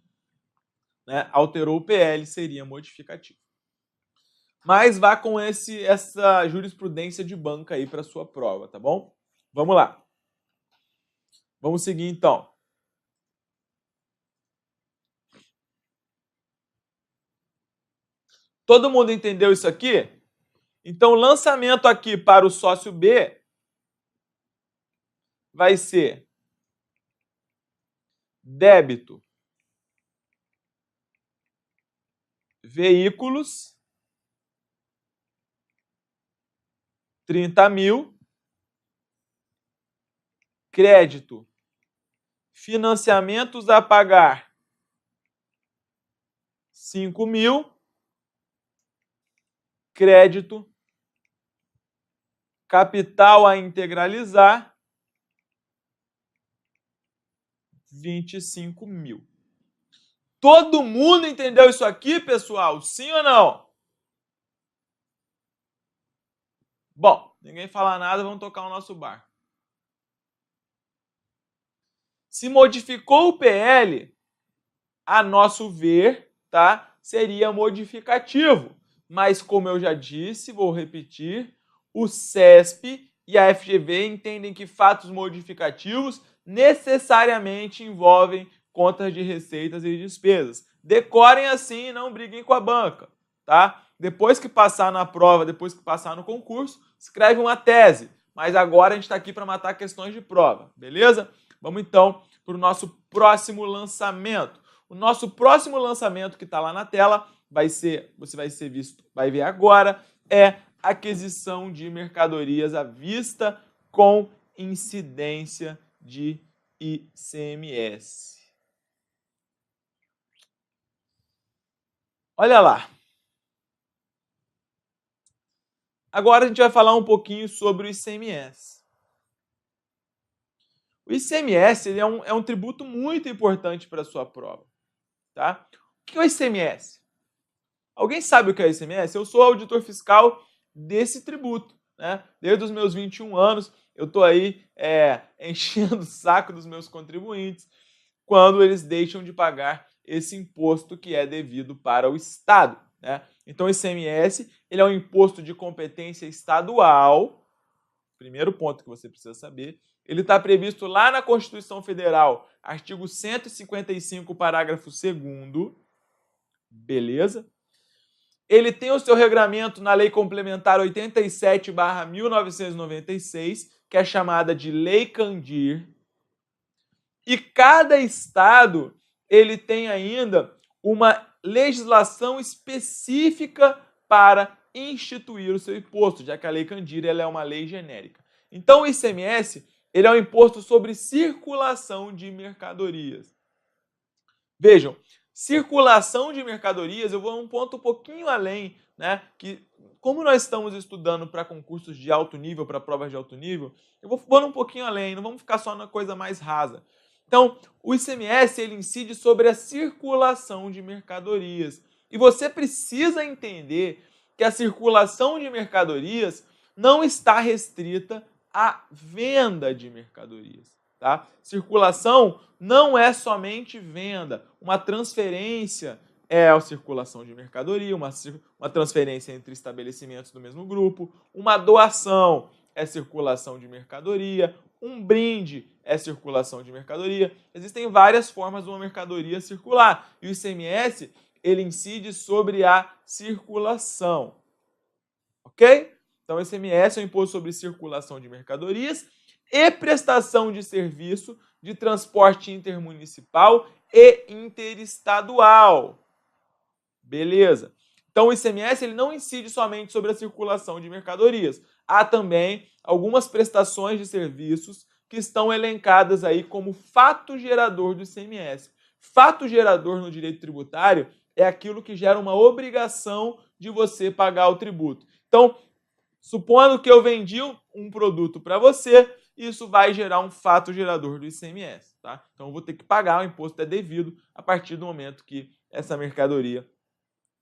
né, alterou o PL, seria modificativo. Mas vá com essa jurisprudência de banca aí para sua prova, tá bom? Vamos lá. Vamos seguir então. Todo mundo entendeu isso aqui? Então, o lançamento aqui para o sócio B vai ser débito veículos 30 mil, crédito financiamentos a pagar 5 mil, crédito capital a integralizar 25 mil. Todo mundo entendeu isso aqui, pessoal? Sim ou não? Bom, ninguém fala nada, vamos tocar o nosso barco. Se modificou o PL, a nosso ver, tá? Seria modificativo. Mas, como eu já disse, vou repetir, o CESP e a FGV entendem que fatos modificativos necessariamente envolvem contas de receitas e despesas. Decorem assim e não briguem com a banca, tá? Depois que passar na prova, depois que passar no concurso, escreve uma tese. Mas agora a gente está aqui para matar questões de prova, beleza? Vamos então para o nosso próximo lançamento. O nosso próximo lançamento que está lá na tela você vai ver agora, é aquisição de mercadorias à vista com incidência de ICMS. Olha lá. Agora a gente vai falar um pouquinho sobre o ICMS. O ICMS ele é um tributo muito importante para a sua prova. Tá? O que é o ICMS? Alguém sabe o que é o ICMS? Eu sou auditor fiscal desse tributo. Né? Desde os meus 21 anos, eu estou aí enchendo o saco dos meus contribuintes quando eles deixam de pagar esse imposto que é devido para o Estado. Né? Então, o ICMS ele é um imposto de competência estadual. Primeiro ponto que você precisa saber. Ele está previsto lá na Constituição Federal, artigo 155, parágrafo 2º. Beleza? ele tem o seu regramento na Lei Complementar 87/1996, que é chamada de Lei Candir. E cada estado ele tem ainda uma legislação específica para instituir o seu imposto, já que a Lei Candir ela é uma lei genérica. Então o ICMS ele é um imposto sobre circulação de mercadorias. Vejam, circulação de mercadorias, eu vou um ponto um pouquinho além, né? Que como nós estamos estudando para concursos de alto nível, para provas de alto nível, eu vou um pouquinho além, não vamos ficar só na coisa mais rasa. Então, o ICMS ele incide sobre a circulação de mercadorias. E você precisa entender que a circulação de mercadorias não está restrita à venda de mercadorias. Tá? Circulação não é somente venda. Uma transferência é a circulação de mercadoria, uma transferência entre estabelecimentos do mesmo grupo. Uma doação é circulação de mercadoria. Um brinde é circulação de mercadoria. Existem várias formas de uma mercadoria circular. E o ICMS, ele incide sobre a circulação. Ok? Então, o ICMS é o imposto sobre circulação de mercadorias e prestação de serviço de transporte intermunicipal e interestadual. Beleza? Então, o ICMS ele não incide somente sobre a circulação de mercadorias. Há também algumas prestações de serviços que estão elencadas aí como fato gerador do ICMS. Fato gerador no direito tributário é aquilo que gera uma obrigação de você pagar o tributo. Então, supondo que eu vendi um produto para você, isso vai gerar um fato gerador do ICMS. Tá? Então, eu vou ter que pagar, o imposto é devido a partir do momento que essa mercadoria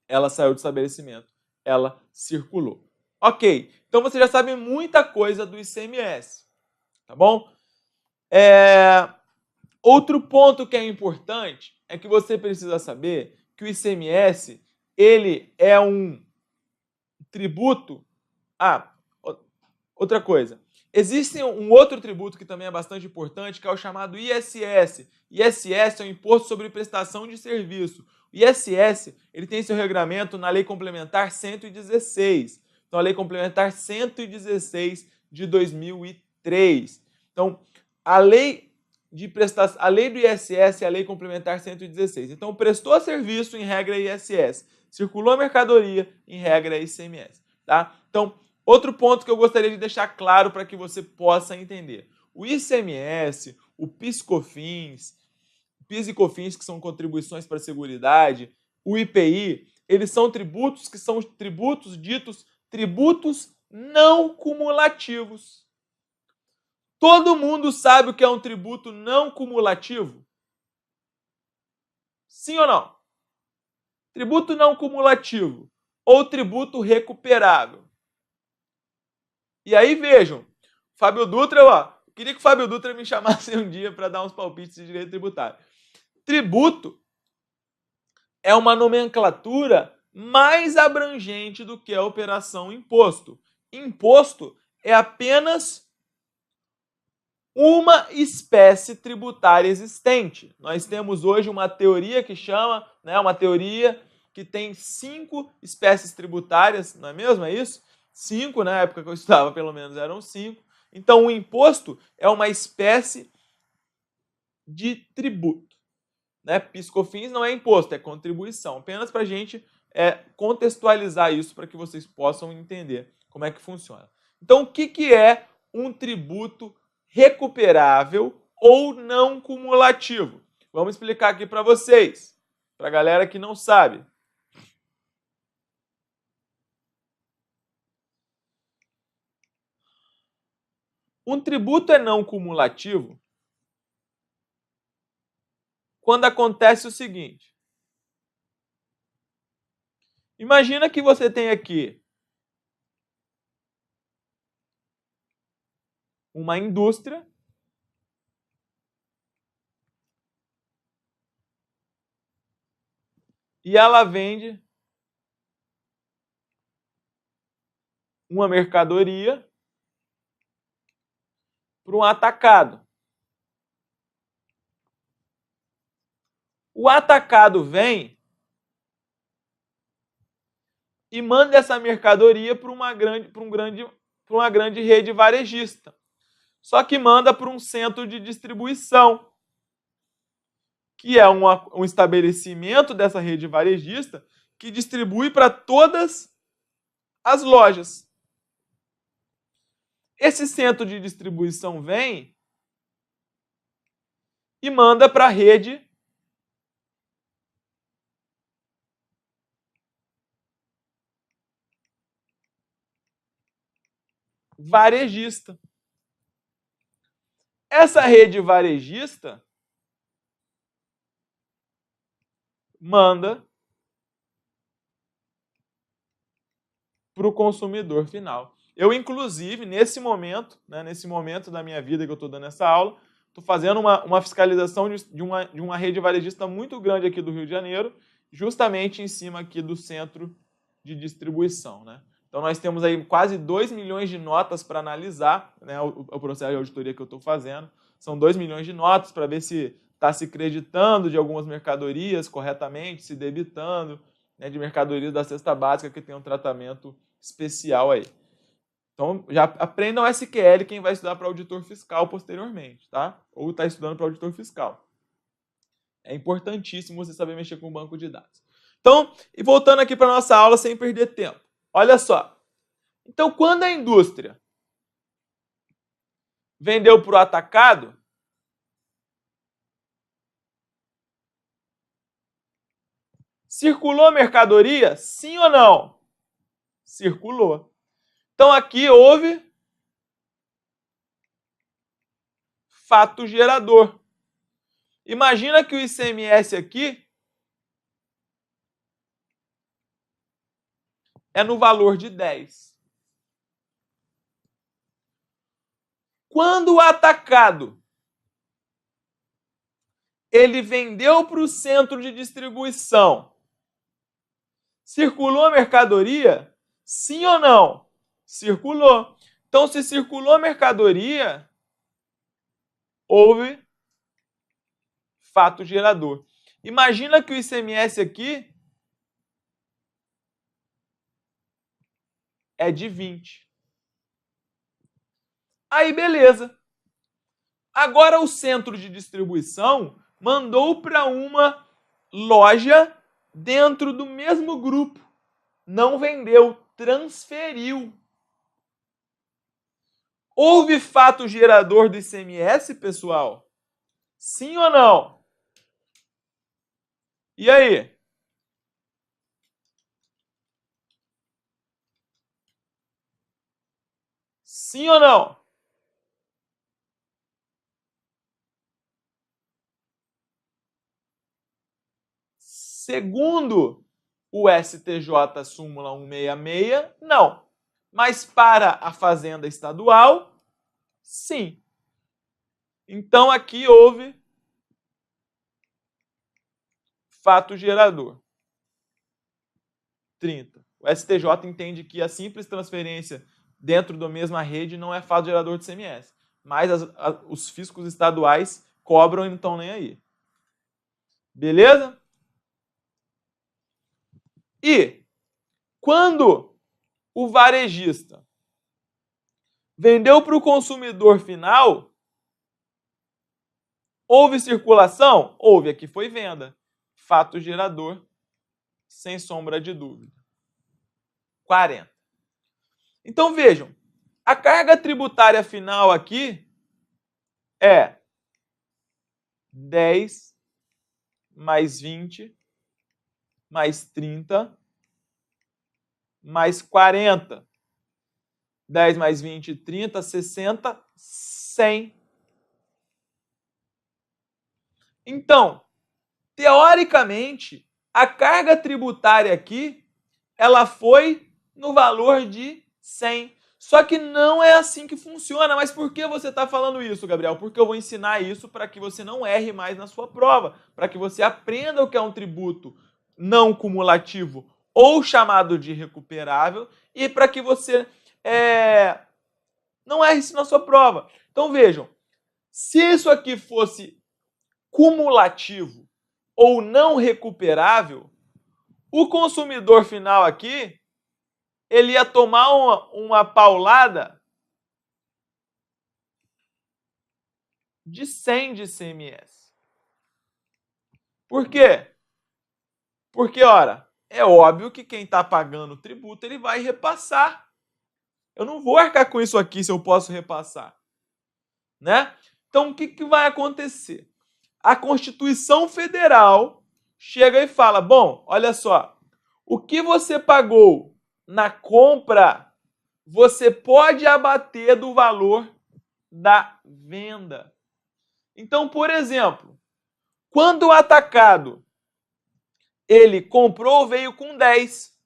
ela saiu do estabelecimento, ela circulou. Ok, então você já sabe muita coisa do ICMS, tá bom? Outro ponto que é importante é que você precisa saber que o ICMS, ele é um tributo. Outra coisa. Existe um outro tributo que também é bastante importante, que é o chamado ISS. ISS é o Imposto sobre Prestação de Serviço. O ISS ele tem seu regramento na Lei Complementar 116. Então, a Lei Complementar 116 de 2003. Então, a lei do ISS é a Lei Complementar 116. Então, prestou serviço, em regra, é ISS. Circulou mercadoria, em regra, é ICMS. Tá? Então, outro ponto que eu gostaria de deixar claro para que você possa entender. O ICMS, o PIS/COFINS, PIS e COFINS, que são contribuições para a Seguridade, o IPI, eles são tributos que são tributos ditos tributos não cumulativos. Todo mundo sabe o que é um tributo não cumulativo? Sim ou não? Tributo não cumulativo ou tributo recuperável. E aí, vejam, Fábio Dutra, queria que o Fábio Dutra me chamasse um dia para dar uns palpites de direito tributário. Tributo é uma nomenclatura mais abrangente do que a operação imposto. Imposto é apenas uma espécie tributária existente. Nós temos hoje uma teoria que chama, uma teoria que tem 5 espécies tributárias, não é mesmo? É isso? 5, na época que eu estudava, pelo menos eram 5. Então, o imposto é uma espécie de tributo. PIS/COFINS não é imposto, é contribuição. Apenas para a gente contextualizar isso para que vocês possam entender como é que funciona. Então, o que é um tributo recuperável ou não cumulativo? Vamos explicar aqui para vocês, para a galera que não sabe. Um tributo é não cumulativo quando acontece o seguinte. Imagina que você tem aqui uma indústria e ela vende uma mercadoria para um atacado. O atacado vem e manda essa mercadoria para uma grande rede varejista. Só que manda para um centro de distribuição, que é um estabelecimento dessa rede varejista que distribui para todas as lojas. Esse centro de distribuição vem e manda para a rede varejista. Essa rede varejista manda para o consumidor final. Eu, inclusive, nesse momento da minha vida que eu estou dando essa aula, estou fazendo uma fiscalização de uma rede varejista muito grande aqui do Rio de Janeiro, justamente em cima aqui do centro de distribuição, né? Então, nós temos aí quase 2 milhões de notas para analisar, né, o processo de auditoria que eu estou fazendo. São 2 milhões de notas para ver se está se creditando de algumas mercadorias corretamente, se debitando, né, de mercadorias da cesta básica que tem um tratamento especial aí. Então, já aprendam SQL quem vai estudar para auditor fiscal posteriormente, tá? Ou está estudando para auditor fiscal. É importantíssimo você saber mexer com o banco de dados. Então, e voltando aqui para a nossa aula sem perder tempo. Olha só. Então, quando a indústria vendeu para o atacado, circulou mercadoria? Sim ou não? Circulou. Então, aqui houve fato gerador. Imagina que o ICMS aqui é no valor de 10. Quando o atacado ele vendeu para o centro de distribuição, circulou a mercadoria? Sim ou não? Circulou. Então, se circulou a mercadoria, houve fato gerador. Imagina que o ICMS aqui é de 20. Aí, beleza. Agora o centro de distribuição mandou para uma loja dentro do mesmo grupo. Não vendeu, transferiu. Houve fato gerador do ICMS, pessoal? Sim ou não? E aí? Sim ou não? Segundo o STJ súmula 166, não. Mas para a Fazenda Estadual, sim. Então aqui houve fato gerador. 30. O STJ entende que a simples transferência dentro da mesma rede não é fato gerador de ICMS. Mas os fiscos estaduais cobram e não estão nem aí. Beleza? E quando o varejista vendeu para o consumidor final, houve circulação? Houve. Aqui foi venda. Fato gerador, sem sombra de dúvida. 40. Então vejam, a carga tributária final aqui é 10 mais 20 mais 30 mais 40. 10 mais 20, 30, 60, 100. Então, teoricamente, a carga tributária aqui, ela foi no valor de 100. Só que não é assim que funciona. Mas por que você está falando isso, Gabriel? Porque eu vou ensinar isso para que você não erre mais na sua prova, para que você aprenda o que é um tributo não cumulativo ou chamado de recuperável e para que você não erre isso na sua prova. Então vejam, se isso aqui fosse cumulativo ou não recuperável, o consumidor final aqui ele ia tomar uma paulada de 100 de ICMS. Por quê? Porque, ora, é óbvio que quem está pagando o tributo, ele vai repassar. Eu não vou arcar com isso aqui se eu posso repassar, né? Então, o que vai acontecer? A Constituição Federal chega e fala, bom, olha só, o que você pagou na compra, você pode abater do valor da venda. Então, por exemplo, quando o atacado ele comprou, veio com 10.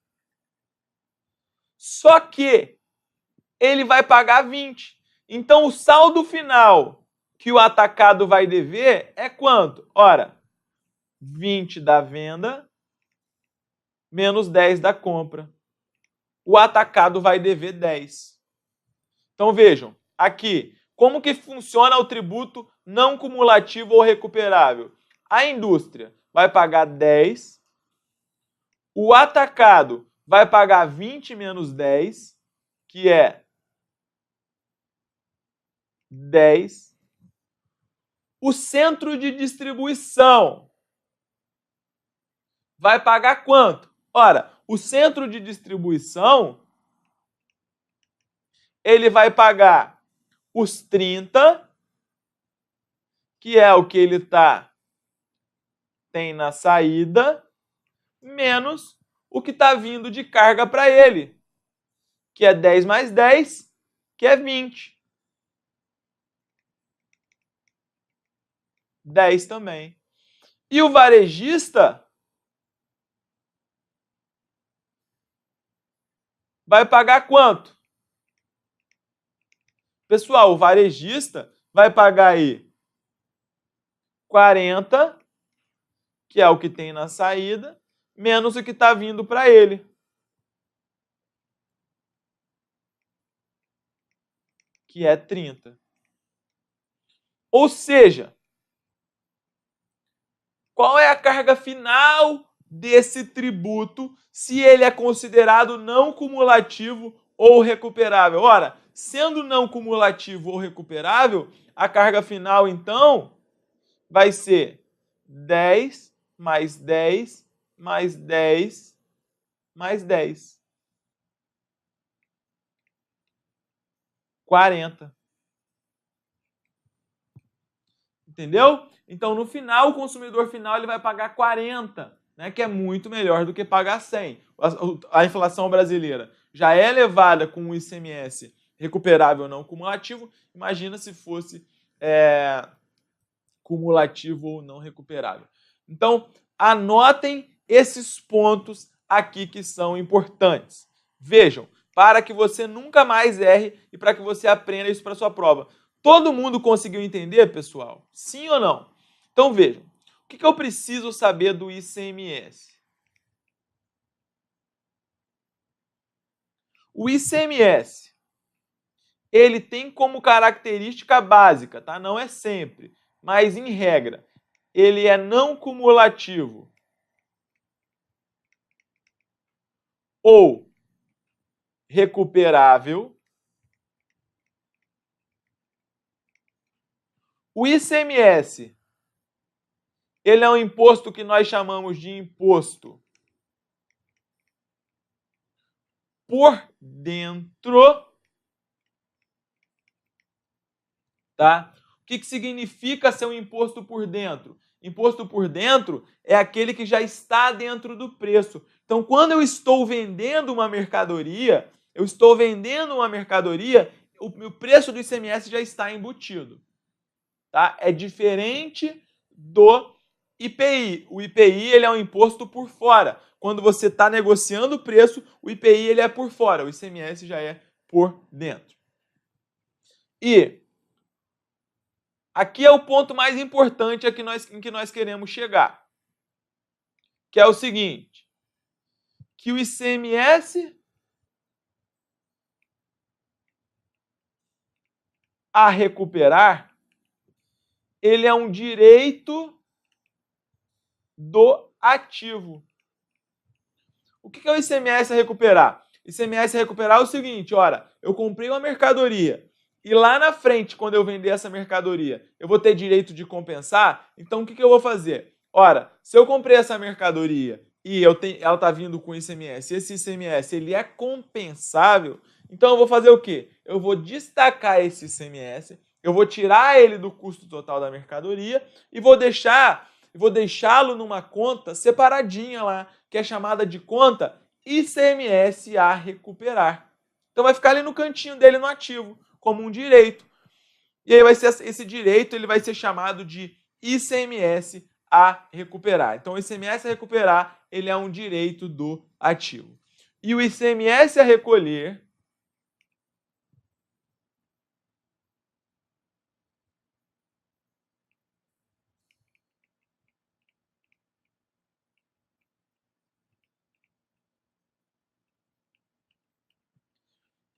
Só que ele vai pagar 20. Então, o saldo final que o atacado vai dever é quanto? Ora, 20 da venda menos 10 da compra. O atacado vai dever 10. Então, vejam, aqui, como que funciona o tributo não cumulativo ou recuperável? A indústria vai pagar 10, o atacado vai pagar 20 menos 10, que é 10. O centro de distribuição vai pagar quanto? Ora, o centro de distribuição ele vai pagar os 30, que é o que ele tem na saída, menos o que está vindo de carga para ele, que é 10 mais 10, que é 20. 10 também. E o varejista vai pagar quanto? Pessoal, o varejista vai pagar aí 40, que é o que tem na saída, menos o que está vindo para ele. Que é 30. Ou seja, qual é a carga final desse tributo se ele é considerado não cumulativo ou recuperável? Ora, sendo não cumulativo ou recuperável, a carga final, então, vai ser 10 mais 10 mais 10 mais 10. 40. Entendeu? Então, no final, o consumidor final ele vai pagar 40, né, que é muito melhor do que pagar 100. A inflação brasileira já é elevada com o ICMS recuperável ou não cumulativo. Imagina se fosse cumulativo ou não recuperável. Então, anotem esses pontos aqui que são importantes. Vejam, para que você nunca mais erre e para que você aprenda isso para sua prova. Todo mundo conseguiu entender, pessoal? Sim ou não? Então, vejam, o que eu preciso saber do ICMS? O ICMS, ele tem como característica básica, tá? Não é sempre, mas em regra, ele é não cumulativo ou recuperável. O ICMS, ele é um imposto que nós chamamos de imposto por dentro, tá? O que significa ser um imposto por dentro? Imposto por dentro é aquele que já está dentro do preço. Então, quando eu estou vendendo uma mercadoria, o preço do ICMS já está embutido. Tá? É diferente do IPI. O IPI ele é um imposto por fora. Quando você está negociando o preço, o IPI ele é por fora, o ICMS já é por dentro. E aqui é o ponto mais importante em que nós queremos chegar, que é o seguinte, que o ICMS a recuperar, ele é um direito do ativo. O que é o ICMS a recuperar? ICMS a recuperar é o seguinte, ora, eu comprei uma mercadoria e lá na frente, quando eu vender essa mercadoria, eu vou ter direito de compensar, então o que eu vou fazer? Ora, se eu comprei essa mercadoria e ela está vindo com ICMS, esse ICMS ele é compensável, então eu vou fazer o quê? Eu vou destacar esse ICMS, eu vou tirar ele do custo total da mercadoria e vou deixá-lo numa conta separadinha lá, que é chamada de conta ICMS a recuperar. Então vai ficar ali no cantinho dele no ativo, como um direito. E aí esse direito ele vai ser chamado de ICMS a recuperar. Então o ICMS a recuperar ele é um direito do ativo. E o ICMS a recolher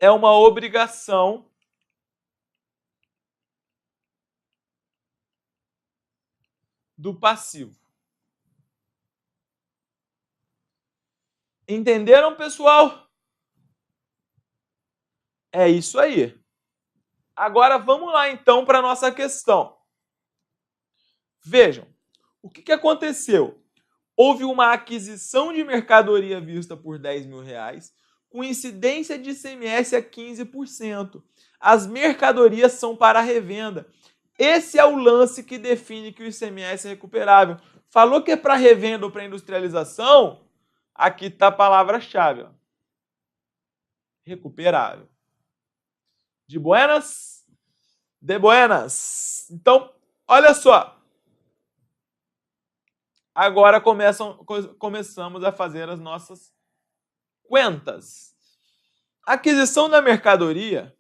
é uma obrigação do passivo. Entenderam, pessoal? É isso aí. Agora vamos lá então para a nossa questão. Vejam, o que aconteceu? Houve uma aquisição de mercadoria vista por R$10.000, com incidência de ICMS a 15%. As mercadorias são para revenda. Esse é o lance que define que o ICMS é recuperável. Falou que é para revenda ou para industrialização? Aqui está a palavra-chave. Recuperável. De buenas? De buenas. Então, olha só. Agora começamos a fazer as nossas contas. Aquisição da mercadoria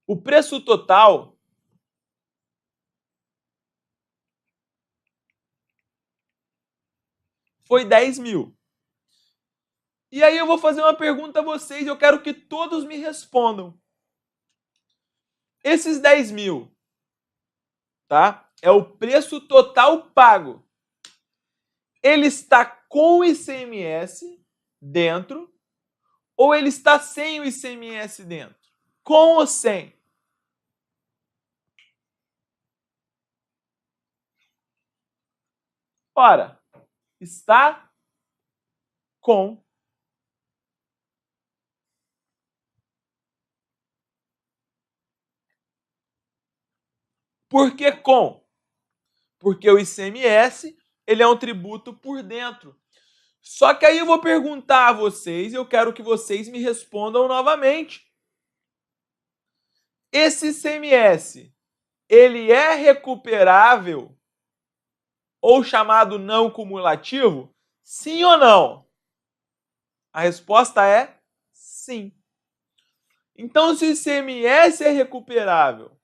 o preço total foi 10 mil. E aí eu vou fazer uma pergunta a vocês, eu quero que todos me respondam. Esses 10 mil, tá? É o preço total pago. Ele está com o ICMS dentro ou ele está sem o ICMS dentro? Com ou sem? Ora, está com. Por que com? Porque o ICMS ele é um tributo por dentro. Só que aí eu vou perguntar a vocês e eu quero que vocês me respondam novamente. Esse ICMS, ele é recuperável ou chamado não cumulativo? Sim ou não? A resposta é sim. Então, se o ICMS é recuperável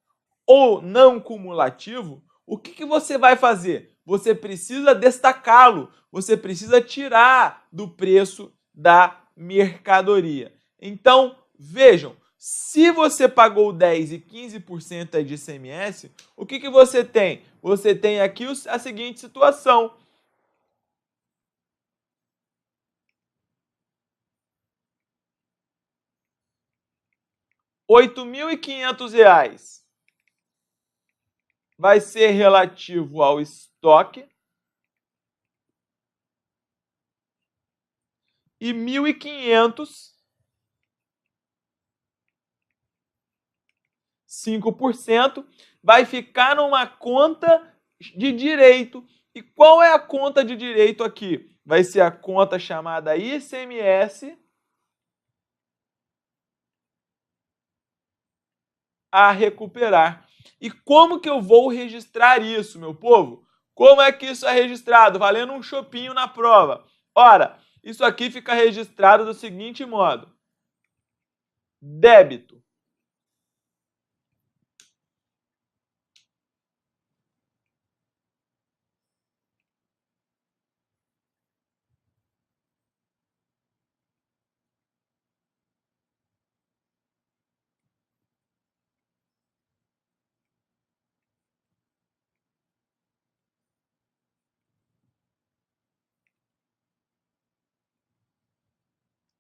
ou não cumulativo, o que você vai fazer? Você precisa destacá-lo, você precisa tirar do preço da mercadoria. Então, vejam, se você pagou 10 e 15% de ICMS, o que você tem? Você tem aqui a seguinte situação. R$8.500 vai ser relativo ao estoque e 1.500, 5%, vai ficar numa conta de direito. E qual é a conta de direito aqui? Vai ser a conta chamada ICMS a recuperar. E como que eu vou registrar isso, meu povo? Como é que isso é registrado? Valendo um chopinho na prova. Ora, isso aqui fica registrado do seguinte modo. Débito.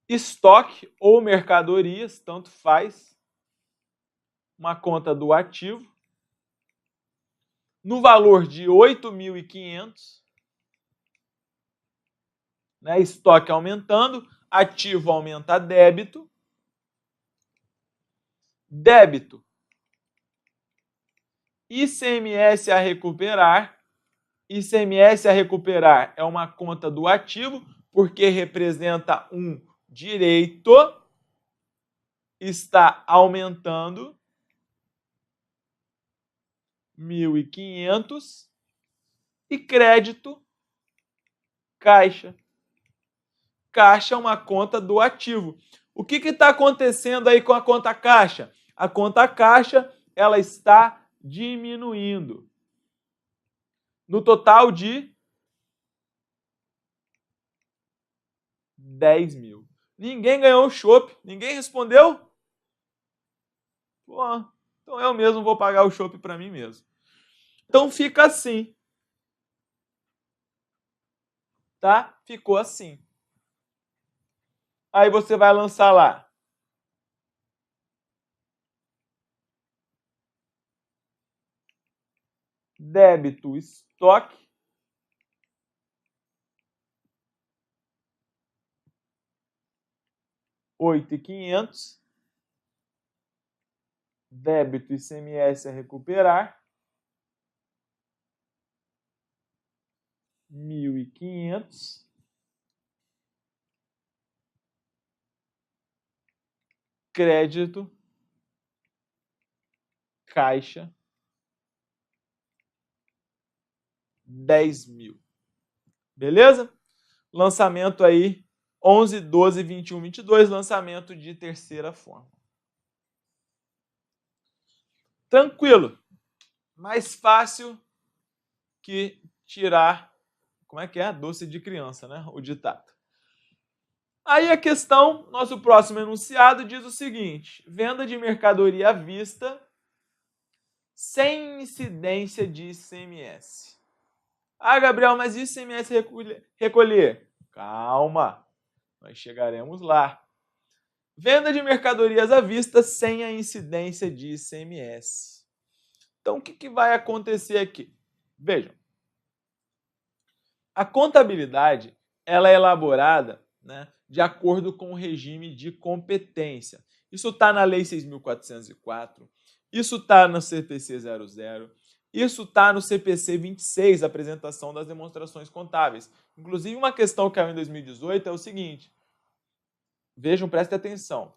estoque ou mercadorias, tanto faz, uma conta do ativo, no valor de 8.500, né? Estoque aumentando, ativo aumenta débito, débito, ICMS a recuperar. ICMS a recuperar é uma conta do ativo, porque representa um direito, está aumentando, 1.500, e crédito, caixa. Caixa é uma conta do ativo. O que está acontecendo aí com a conta caixa? A conta caixa, ela está diminuindo. No total de 10 mil. Ninguém ganhou o chopp? Ninguém respondeu? Pô, então eu mesmo vou pagar o chopp para mim mesmo. Então fica assim. Tá? Ficou assim. Aí você vai lançar lá. Débito estoque. R$8.500. Débito ICMS a recuperar. 1.500. Crédito, caixa, 10 mil. Beleza? Lançamento aí 11, 12, 21, 22, lançamento de terceira forma. Tranquilo. Mais fácil que tirar, como é que é? Doce de criança, né? O ditado. Aí a questão, nosso próximo enunciado diz o seguinte: venda de mercadoria à vista sem incidência de ICMS. Ah, Gabriel, mas e ICMS recolher? Calma, nós chegaremos lá. Venda de mercadorias à vista sem a incidência de ICMS. Então, o que vai acontecer aqui? Vejam, a contabilidade ela é elaborada, né, de acordo com o regime de competência. Isso está na Lei 6.404, isso está no CPC 00, isso está no CPC 26, apresentação das demonstrações contábeis. Inclusive, uma questão que caiu em 2018 é o seguinte, vejam, prestem atenção.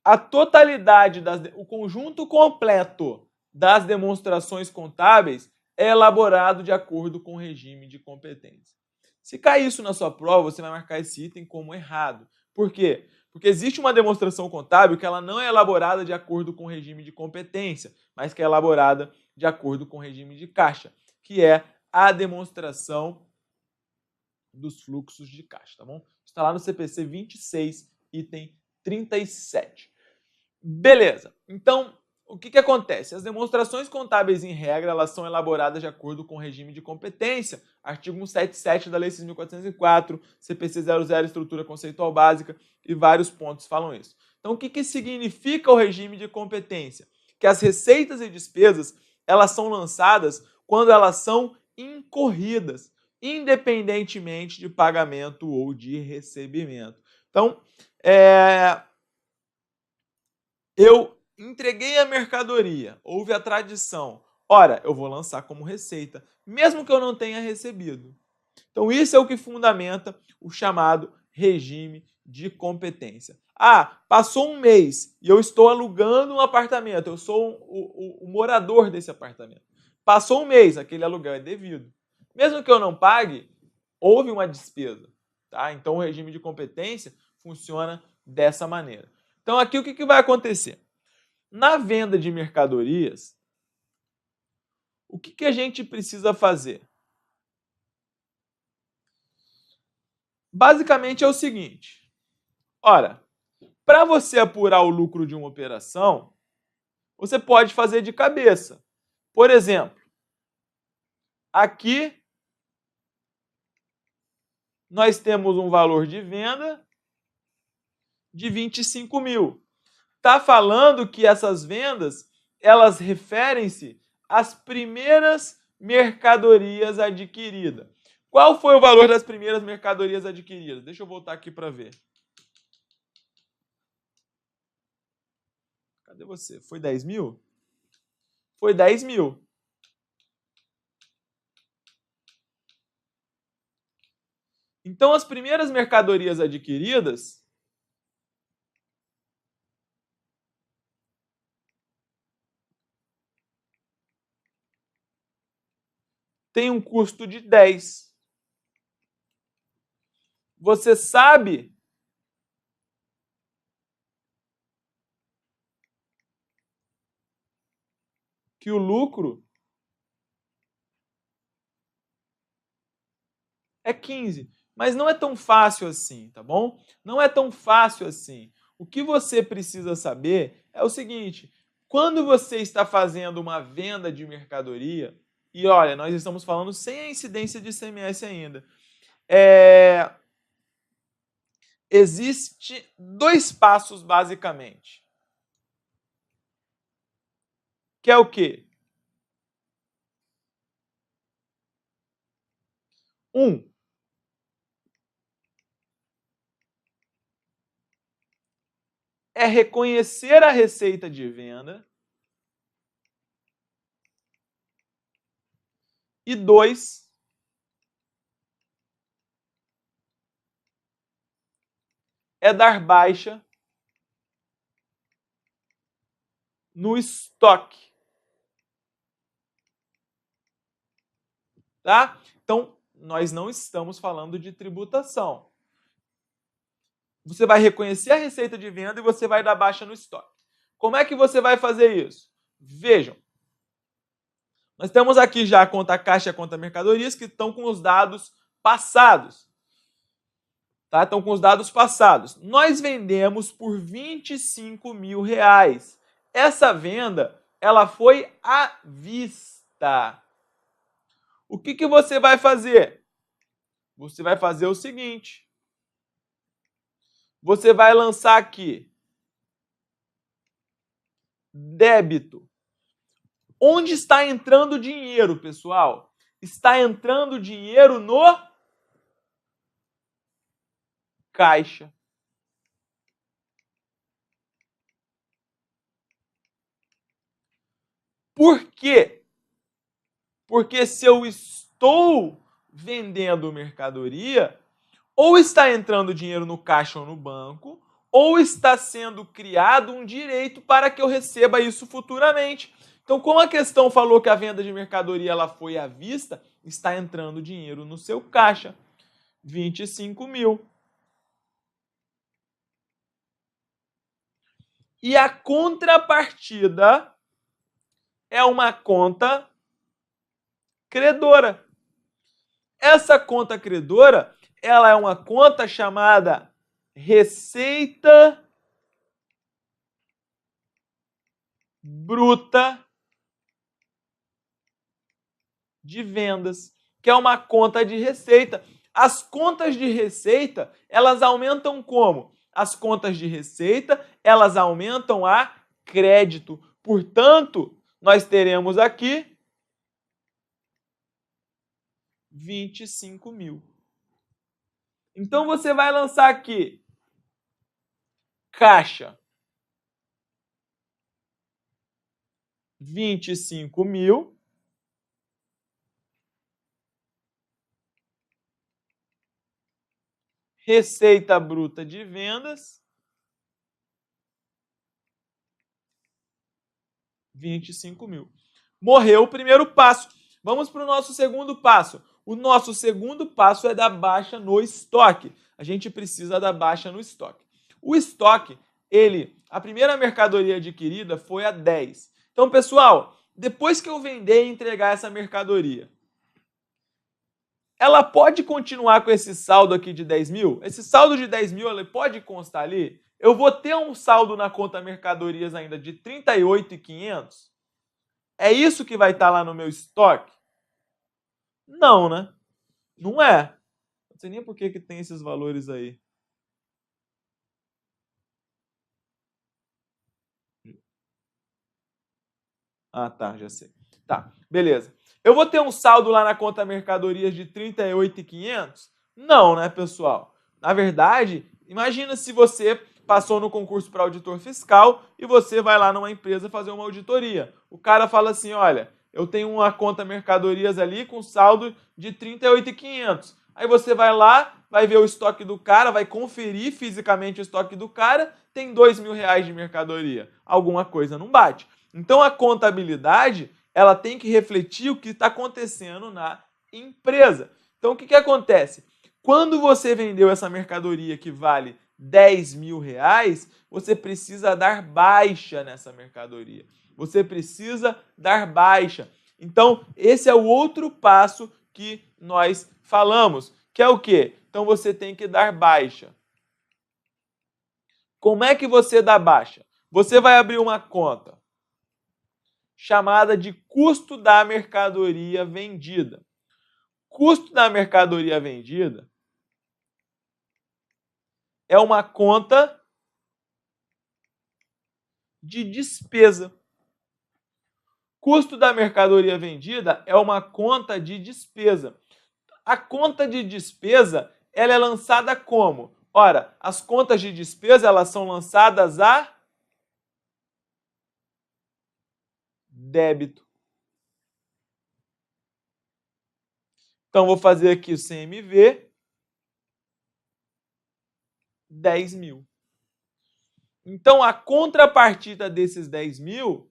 A totalidade, o conjunto completo das demonstrações contábeis é elaborado de acordo com o regime de competência. Se cair isso na sua prova, você vai marcar esse item como errado. Por quê? Porque existe uma demonstração contábil que ela não é elaborada de acordo com o regime de competência, mas que é elaborada de acordo com o regime de caixa, que é a demonstração dos fluxos de caixa, tá bom? Está lá no CPC 26, item 37. Beleza. Então, o que acontece? As demonstrações contábeis, em regra, elas são elaboradas de acordo com o regime de competência, artigo 177 da Lei 6.404, CPC 00, estrutura conceitual básica, e vários pontos falam isso. Então, o que significa o regime de competência? Que as receitas e despesas, elas são lançadas quando elas são incorridas, independentemente de pagamento ou de recebimento. Então, eu entreguei a mercadoria, houve a tradição. Ora, eu vou lançar como receita, mesmo que eu não tenha recebido. Então, isso é o que fundamenta o chamado regime de competência. Ah, passou um mês e eu estou alugando um apartamento, eu sou o morador desse apartamento. Passou um mês, aquele aluguel é devido. Mesmo que eu não pague, houve uma despesa. Tá? Então, o regime de competência funciona dessa maneira. Então, aqui o que vai acontecer? Na venda de mercadorias, o que a gente precisa fazer? Basicamente é o seguinte. Ora, para você apurar o lucro de uma operação, você pode fazer de cabeça. Por exemplo, aqui nós temos um valor de venda de 25 mil. Está falando que essas vendas, elas referem-se às primeiras mercadorias adquiridas. Qual foi o valor das primeiras mercadorias adquiridas? Deixa eu voltar aqui para ver. Cadê você? Foi 10 mil? Foi 10 mil. Então, as primeiras mercadorias adquiridas têm um custo de 10. Você sabe que o lucro é 15, mas não é tão fácil assim, tá bom? Não é tão fácil assim. O que você precisa saber é o seguinte: quando você está fazendo uma venda de mercadoria, e olha, nós estamos falando sem a incidência de ICMS ainda, existe 2 passos basicamente. Que é o quê? 1. É reconhecer a receita de venda. E 2, é dar baixa no estoque. Tá? Então, nós não estamos falando de tributação. Você vai reconhecer a receita de venda e você vai dar baixa no estoque. Como é que você vai fazer isso? Vejam. Nós temos aqui já a conta caixa e a conta mercadorias que estão com os dados passados. Tá? Estão com os dados passados. Nós vendemos por 25 mil reais. Essa venda, ela foi à vista. O que você vai fazer? Você vai fazer o seguinte. Você vai lançar aqui débito. Onde está entrando o dinheiro, pessoal? Está entrando dinheiro no caixa. Por quê? Porque se eu estou vendendo mercadoria, ou está entrando dinheiro no caixa ou no banco, ou está sendo criado um direito para que eu receba isso futuramente. Então, como a questão falou que a venda de mercadoria ela foi à vista, está entrando dinheiro no seu caixa. 25 mil. E a contrapartida é uma conta credora. Essa conta credora, ela é uma conta chamada receita bruta de vendas, que é uma conta de receita. As contas de receita, elas aumentam como? As contas de receita, elas aumentam a crédito. Portanto, nós teremos aqui 25 mil. Então, você vai lançar aqui caixa 25 mil. Receita bruta de vendas, 25 mil. Morreu o primeiro passo. Vamos para o nosso segundo passo. O nosso segundo passo é da baixa no estoque. A gente precisa da baixa no estoque. O estoque, a primeira mercadoria adquirida foi a 10. Então, pessoal, depois que eu vender e entregar essa mercadoria, ela pode continuar com esse saldo aqui de 10 mil? Esse saldo de 10 mil, ele pode constar ali? Eu vou ter um saldo na conta mercadorias ainda de 38.500? É isso que vai estar lá no meu estoque? Não, né? Não é. Não sei nem por que tem esses valores aí. Ah, tá, já sei. Tá, beleza. Eu vou ter um saldo lá na conta mercadorias de 38.500? Não, né, pessoal? Na verdade, imagina se você passou no concurso para auditor fiscal e você vai lá numa empresa fazer uma auditoria. O cara fala assim, olha, eu tenho uma conta mercadorias ali com saldo de 38.500. Aí você vai lá, vai ver o estoque do cara, vai conferir fisicamente o estoque do cara, tem R$ 2.000 de mercadoria. Alguma coisa não bate. Então a contabilidade, ela tem que refletir o que está acontecendo na empresa. Então o que acontece? Quando você vendeu essa mercadoria que vale R$ 10.000, você precisa dar baixa nessa mercadoria. Você precisa dar baixa. Então, esse é o outro passo que nós falamos, que é o quê? Então, você tem que dar baixa. Como é que você dá baixa? Você vai abrir uma conta chamada de custo da mercadoria vendida. Custo da mercadoria vendida é uma conta de despesa. Custo da mercadoria vendida é uma conta de despesa. A conta de despesa, ela é lançada como? Ora, as contas de despesa, elas são lançadas a débito. Então, vou fazer aqui o CMV, 10.000. Então, a contrapartida desses 10.000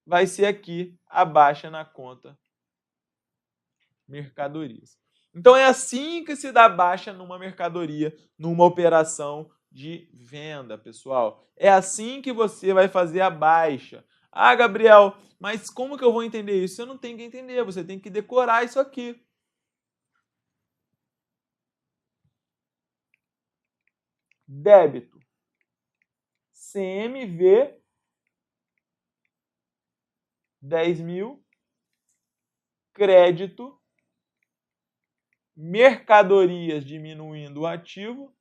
vai ser aqui a baixa na conta mercadorias. Então, é assim que se dá baixa numa mercadoria, numa operação de venda, pessoal. É assim que você vai fazer a baixa. Ah, Gabriel, mas como que eu vou entender isso? Você não tem que entender, você tem que decorar isso aqui. Débito. CMV, 10.000. Crédito. Mercadorias diminuindo o ativo,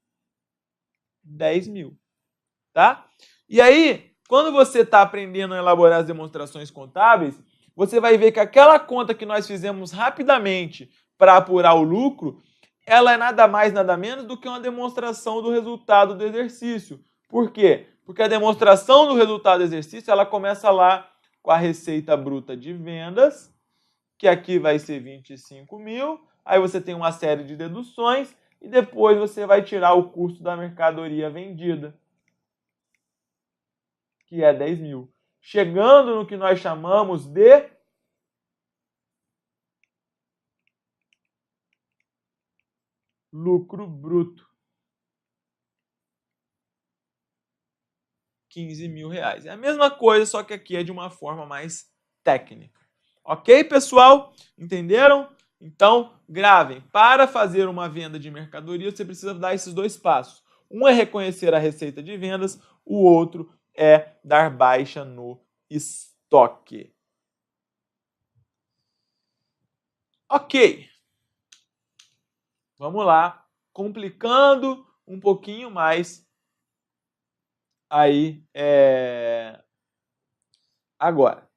10.000. Tá? E aí, quando você está aprendendo a elaborar as demonstrações contábeis, você vai ver que aquela conta que nós fizemos rapidamente para apurar o lucro, ela é nada mais, nada menos do que uma demonstração do resultado do exercício. Por quê? Porque a demonstração do resultado do exercício, ela começa lá com a receita bruta de vendas, que aqui vai ser 25.000, aí você tem uma série de deduções e depois você vai tirar o custo da mercadoria vendida, que é 10.000. Chegando no que nós chamamos de lucro bruto. R$ 15.000. É a mesma coisa, só que aqui é de uma forma mais técnica. Ok, pessoal? Entenderam? Então, gravem. Para fazer uma venda de mercadoria, você precisa dar esses dois passos. Um é reconhecer a receita de vendas, o outro é dar baixa no estoque. Ok. Vamos lá. Complicando um pouquinho mais aí agora.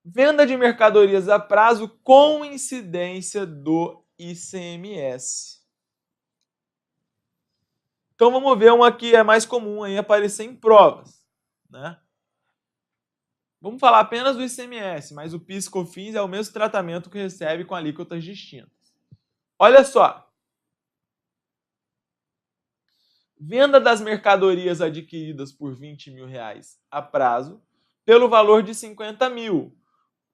Venda de mercadorias a prazo com incidência do ICMS. Então vamos ver uma que é mais comum aí aparecer em provas, né? Vamos falar apenas do ICMS, mas o PIS e COFINS é o mesmo tratamento que recebe com alíquotas distintas. Olha só. Venda das mercadorias adquiridas por R$ 20.000 a prazo pelo valor de 50.000,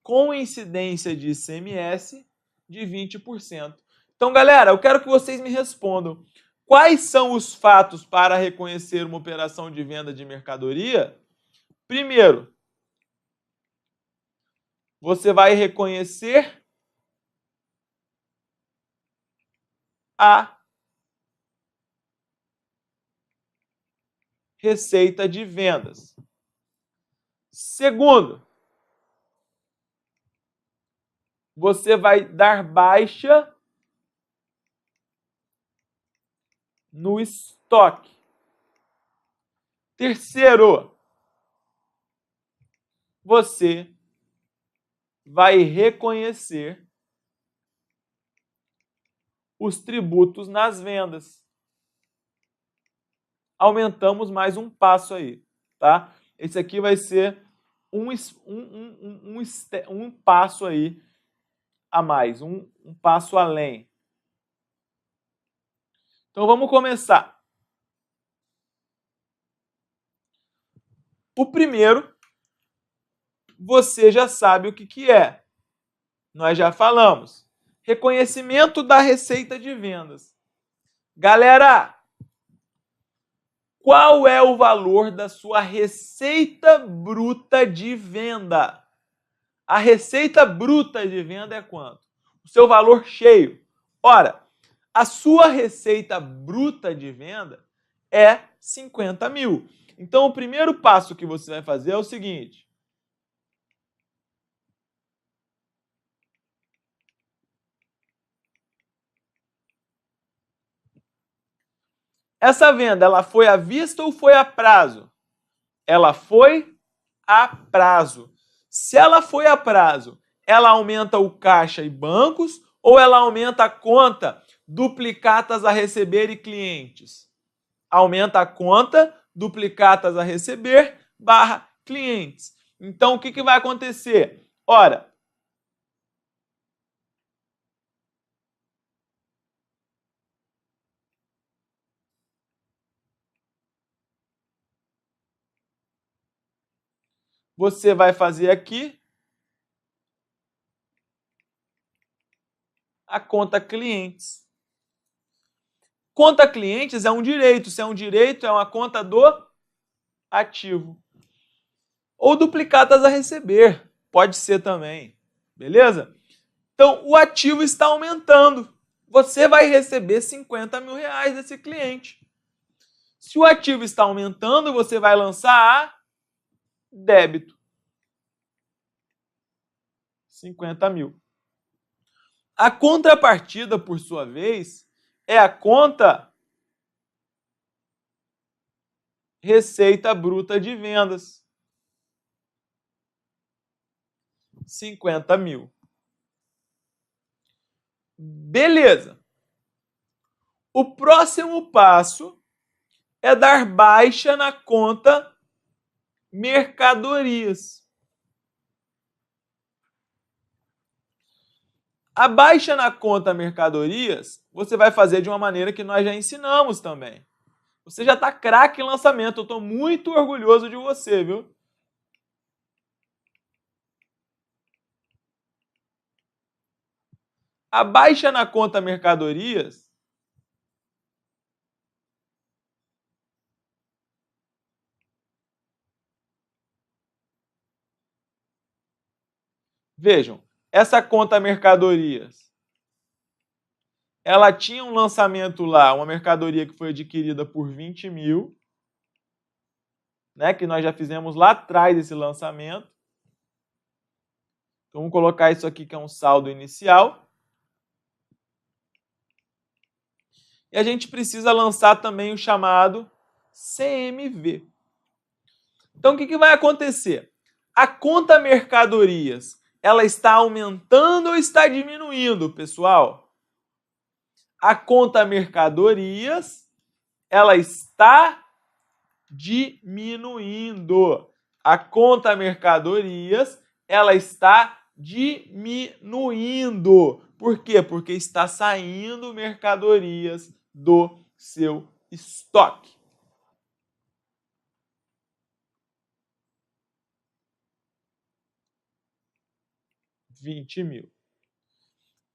com incidência de ICMS de 20%. Então, galera, eu quero que vocês me respondam. Quais são os fatos para reconhecer uma operação de venda de mercadoria? Primeiro, você vai reconhecer a receita de vendas. Segundo, você vai dar baixa no estoque. Terceiro, você vai reconhecer os tributos nas vendas. Aumentamos mais um passo aí, tá? Esse aqui vai ser um passo aí a mais, um passo além. Então vamos começar. O primeiro, você já sabe o que é. Nós já falamos. Reconhecimento da receita de vendas. Galera, qual é o valor da sua receita bruta de venda? A receita bruta de venda é quanto? O seu valor cheio. Ora, a sua receita bruta de venda é 50 mil. Então, o primeiro passo que você vai fazer é o seguinte. Essa venda, ela foi à vista ou foi a prazo? Ela foi a prazo. Se ela foi a prazo, ela aumenta o caixa e bancos ou ela aumenta a conta duplicatas a receber e clientes? Aumenta a conta duplicatas a receber barra clientes. Então, o que vai acontecer? Ora, você vai fazer aqui a conta clientes. Conta clientes é um direito. Se é um direito, é uma conta do ativo. Ou duplicatas a receber. Pode ser também. Beleza? Então, o ativo está aumentando. Você vai receber 50 mil reais desse cliente. Se o ativo está aumentando, você vai lançar a débito. 50 mil. A contrapartida, por sua vez, é a conta receita bruta de vendas. 50 mil. Beleza. O próximo passo é dar baixa na conta mercadorias. A baixa na conta mercadorias, você vai fazer de uma maneira que nós já ensinamos também. Você já está craque em lançamento, eu estou muito orgulhoso de você, viu? A baixa na conta mercadorias vejam, essa conta mercadorias, ela tinha um lançamento lá, uma mercadoria que foi adquirida por 20 mil, né, que nós já fizemos lá atrás esse lançamento. Então, vamos colocar isso aqui que é um saldo inicial. E a gente precisa lançar também o chamado CMV. Então, o que vai acontecer? A conta mercadorias, ela está aumentando ou está diminuindo, pessoal? A conta mercadorias, ela está diminuindo. A conta mercadorias, ela está diminuindo. Por quê? Porque está saindo mercadorias do seu estoque. R$20 mil.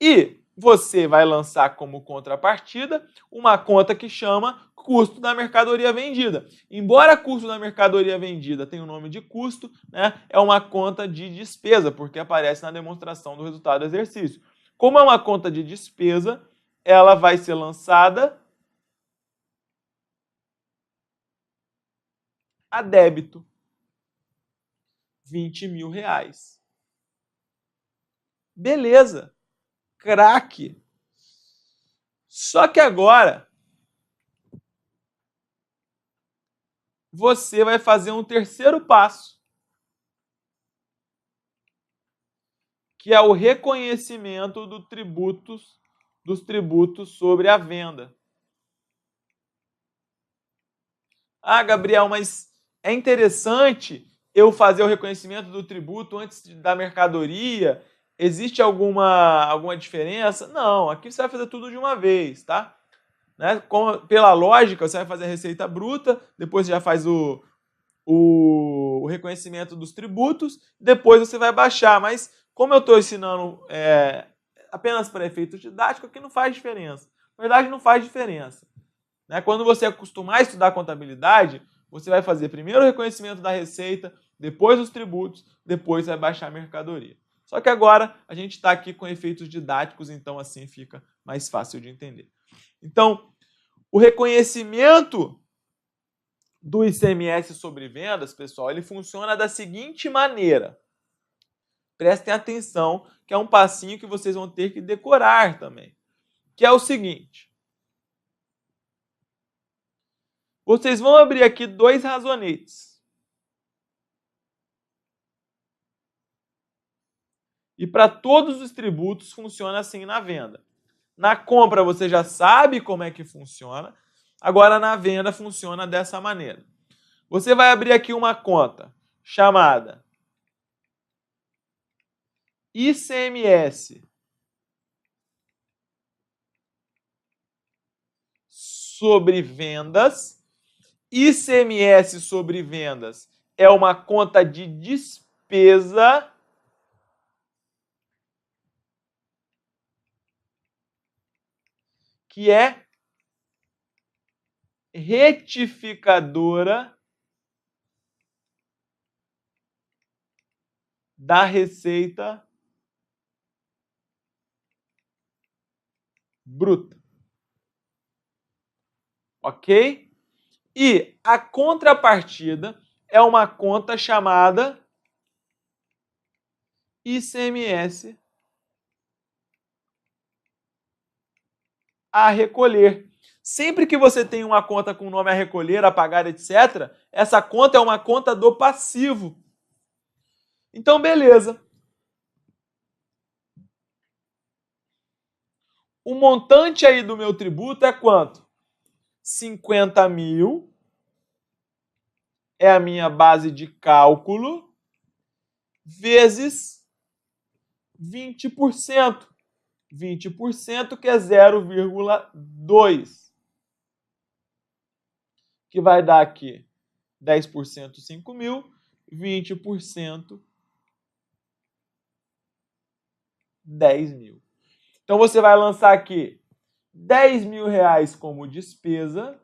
E você vai lançar como contrapartida uma conta que chama custo da mercadoria vendida. Embora custo da mercadoria vendida tenha o nome de custo, né, é uma conta de despesa, porque aparece na demonstração do resultado do exercício. Como é uma conta de despesa, ela vai ser lançada a débito. R$20 mil. Beleza. Craque. Só que agora você vai fazer um terceiro passo, que é o reconhecimento dos tributos sobre a venda. Ah, Gabriel, mas é interessante eu fazer o reconhecimento do tributo antes da mercadoria? Existe alguma diferença? Não, aqui você vai fazer tudo de uma vez, tá? Né? Pela lógica, você vai fazer a receita bruta, depois você já faz o reconhecimento dos tributos, depois você vai baixar. Mas como eu estou ensinando apenas para efeito didático, aqui não faz diferença. Na verdade, não faz diferença. Né? Quando você acostumar a estudar contabilidade, você vai fazer primeiro o reconhecimento da receita, depois os tributos, depois vai baixar a mercadoria. Só que agora a gente está aqui com efeitos didáticos, então assim fica mais fácil de entender. Então, o reconhecimento do ICMS sobre vendas, pessoal, ele funciona da seguinte maneira. Prestem atenção, que é um passinho que vocês vão ter que decorar também. Que é o seguinte. Vocês vão abrir aqui dois razonetes. E para todos os tributos funciona assim na venda. Na compra você já sabe como é que funciona. Agora na venda funciona dessa maneira. Você vai abrir aqui uma conta chamada ICMS sobre vendas. ICMS sobre vendas é uma conta de despesa que é retificadora da receita bruta. Ok? E a contrapartida é uma conta chamada ICMS a recolher. Sempre que você tem uma conta com nome a recolher, a pagar, etc., essa conta é uma conta do passivo. Então, beleza. O montante aí do meu tributo é quanto? 50 mil é a minha base de cálculo vezes 20%. 20% que é 0,2. Que vai dar aqui 10% 5 mil, 20% 10 mil. Então você vai lançar aqui 10 mil reais como despesa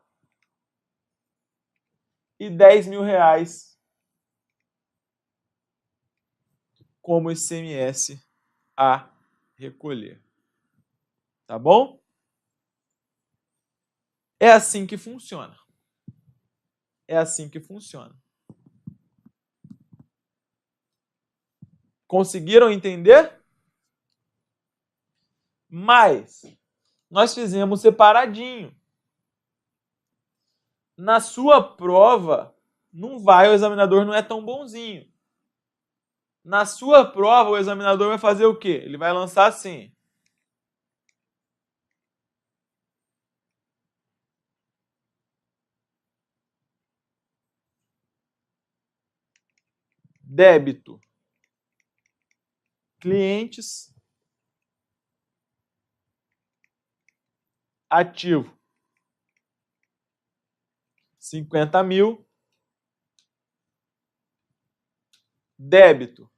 e 10 mil reais como ICMS a recolher. Tá bom? É assim que funciona. É assim que funciona. Conseguiram entender? Mas nós fizemos separadinho. Na sua prova, não vai, o examinador não é tão bonzinho. Na sua prova, o examinador vai fazer o quê? Ele vai lançar assim. Débito. Clientes. Ativo. 50 mil. Débito.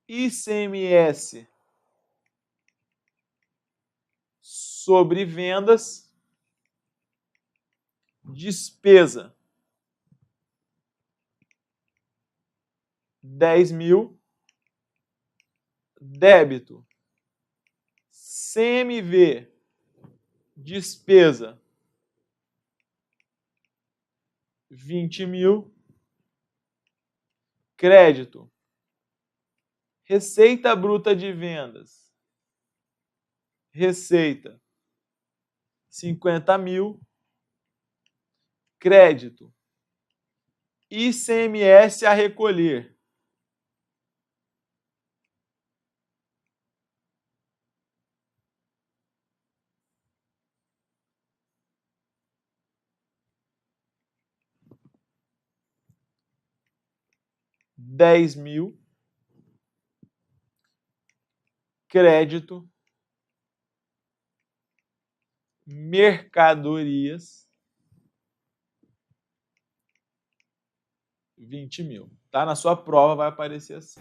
ICMS sobre vendas. Despesa. 10 mil. Débito. CMV. Despesa. 20 mil. Crédito. Receita bruta de vendas. Receita. 50 mil. crédito, ICMS a recolher. R$10.000, crédito, mercadorias, 20.000. Tá? Na sua prova vai aparecer assim.